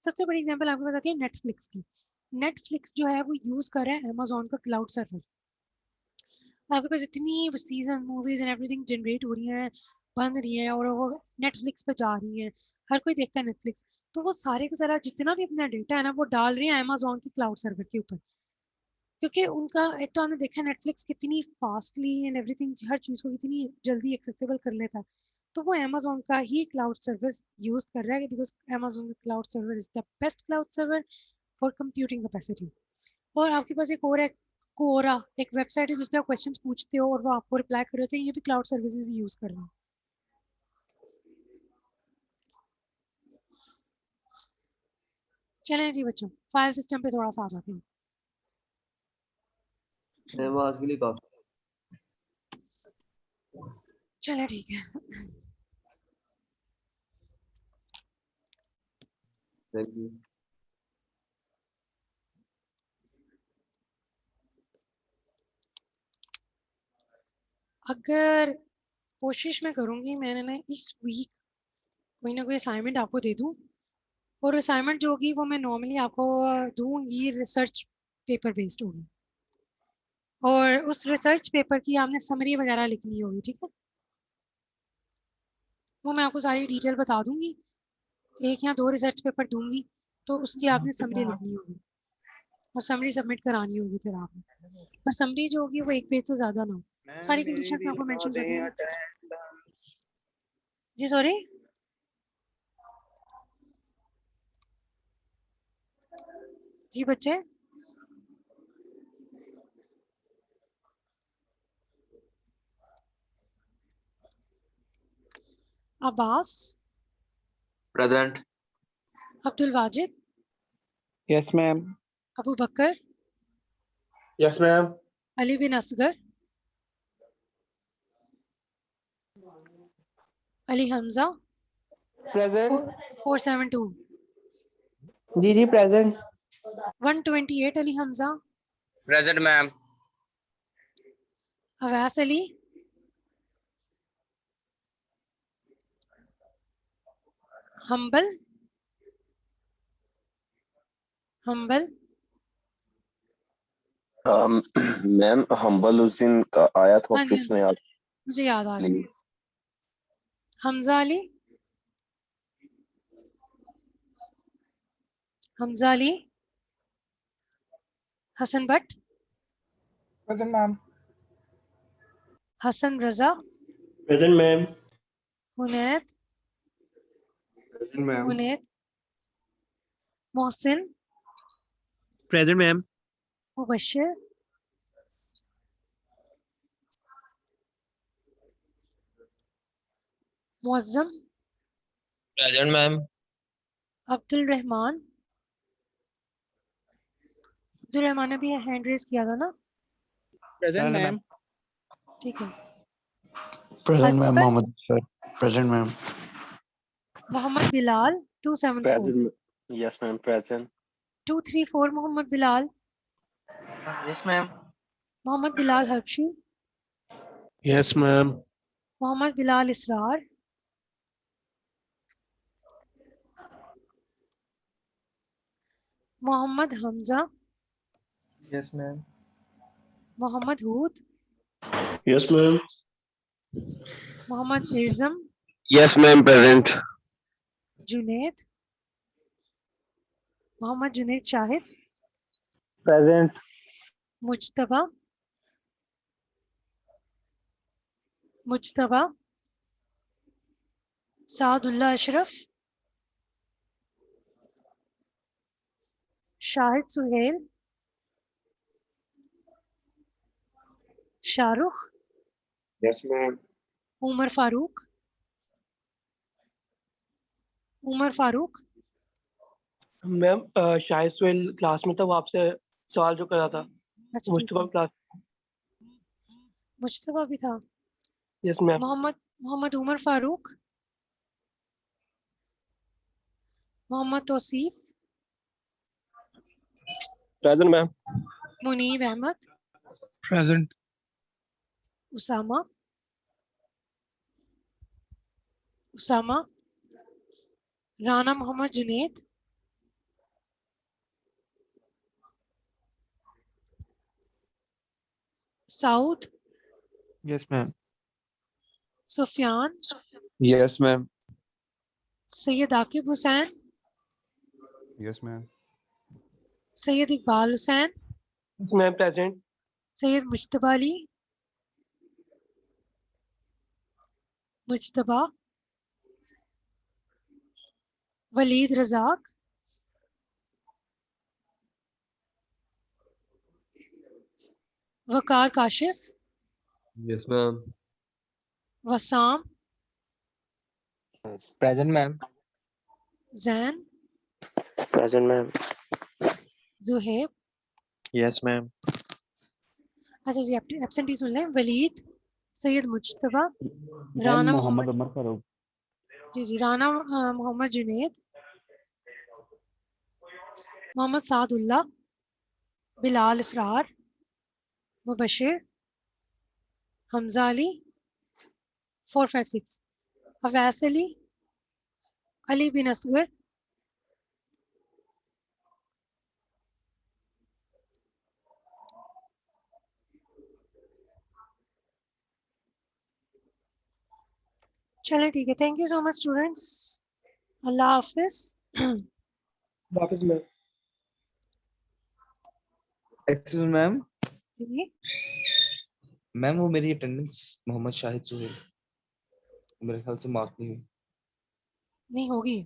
सबसे बड़ी एग्जांपल आपके पास आती है नेटफ्लिक्स की। नेटफ्लिक्स जो है वो यूज़ कर रहा है अमेजोन का क्लाउड सर्वर। आपके पास इतनी season movies and everything generate हो रही हैं, बन रही हैं और वो नेटफ्लिक्स पे जा रही हैं, हर कोई देखता है नेटफ्लिक्स। तो वो सारे का सारा जितना भी अपना डेटा है ना वो डाल रही है अमेजोन की क्लाउड सर्वर के ऊपर, क्योंकि उनका एक तो हमने देखा नेटफ्लिक्स कितनी फास्टली एंड एवरीथिंग हर चीज़ को कितनी जल्दी एक्सेसिबल कर लेता है। तो वो अमेजोन का ही क्लाउड सर्विस यूज़ कर रहा है, because Amazon cloud server is the best cloud server for computing capacity. और आपके पास एक और है कोरा, एक वेबसाइट है जिसपे आप क्वेश्चंस पूछते हो और वो आपको रिप्लाई कर रहे होते हैं, ये भी क्लाउड सर्विसेज यूज़ कर रहे हैं। चलें जी बच्चों, फाइल सिस्टम पे थोड़ा सा आ जाते हैं। मैम आज के लिए काफी। चले ठीक है। Thank you. अगर कोशिश मैं करूँगी मैंने इस वीक कोई ना कोई असाइनमेंट आपको दे दूँ, और असाइनमेंट जो होगी वो मैं नॉर्मली आपको दूँगी रिसर्च पेपर बेस्ड होगी, और उस रिसर्च पेपर की आपने समरी वगैरह लिखनी होगी, ठीक है। वो मैं आपको सारी डिटेल बता दूँगी, 1 या 2 रिसर्च पेपर दूँगी, तो उसकी आपने समरी लिखनी होगी और समरी सबमिट करानी होगी फिर आपने। और समरी जो होगी वो 1 पेज से ज़्यादा ना हो। सारी कंडीशन मैं आपको मेंशन कर दूँगी। जी सॉरी, जी बच्चे, Abbas, present. Abdul Wajid, yes ma'am. Abu Bakar, yes ma'am. Ali bin Asghar, Ali Hamza, present. 472, जी present. 128 Ali Hamza, present ma'am. Awais Ali, humble, humble, ma'am humble उस दिन का आया था हाँ जी हाँ ऑफिस जी में आप मुझे याद आ गया। नहीं। Hamza Ali, Hamza Ali, Hasan Bhatt, present ma'am. Hasan Raza, present ma'am. Hunaid, present ma'am. Hunaid, Mohsin, present ma'am. Mubashir, Muazzam, present ma'am. Abdul Rehman. Abdul Rehman ने भी हैंड रेज किया था ना, प्रेजेंट मैम। ठीक है। Present ma'am. Asfar, Mohammad sir. Present ma'am. Mohammad Bilal 274, present. Yes ma'am present. 234 Mohammad Bilal, yes ma'am. Mohammad Bilal Habshi, yes ma'am. Mohammad Bilal Israr, Mohammad Hamza, Yes, ma'am. Mohammad Hood, Yes, ma'am. Mohammad Irzam, Yes, ma'am. Present. Junaid, Mohammad Junaid Shahid, Present. Mujtaba, Mujtaba, Saadullah Ashraf, Shahid Suhail, Shahrukh, Yes, ma'am. Umar Farooq, Umar Farooq, ma'am Shahid Suhail class में था, वो आपसे सवाल जो करा था। अच्छा ठीक मुस्तफा है, क्लास। मुज्तबा भी था। Yes ma'am. Mohammad Umar Farooq, Mohammad Tauseef, present ma'am. Muneeb Ahmad, Present. Usama, Usama, Rana Mohammad Junaid, Saud, Yes, ma'am. Sufiyan, Yes, ma'am. Syed Aqib Hussain, Yes, ma'am. Syed Iqbal Hussain, ma'am present. Syed Mujtaba Ali, Mujtaba, Waleed Razzaq, Waqar Kashif, Yes, ma'am. Wasam, Present, ma'am. Zain, present ma'am. Zuhaib. Yes, ma'am. अच्छा जी, एब्सेंटी सुन लें। वलीद, सैयद मुज्तबा, राना मोहम्मद उमर फारूक। जी जी, राना मोहम्मद जुनेद, मोहम्मद सादुल्ला, बिलाल इसरार, मुबशिर, हमजा अली, 456, अवैस अली, अली बिन असगर, चलें ठीक है। Thank you so much students, Allah हाफिज। वापस मैम। एक्सक्यूज मैम, जी, मैम वो मेरी अटेंडेंस मोहम्मद शाहिद सुहेल मेरे ख्याल से मार्क नहीं हुई। नहीं होगी।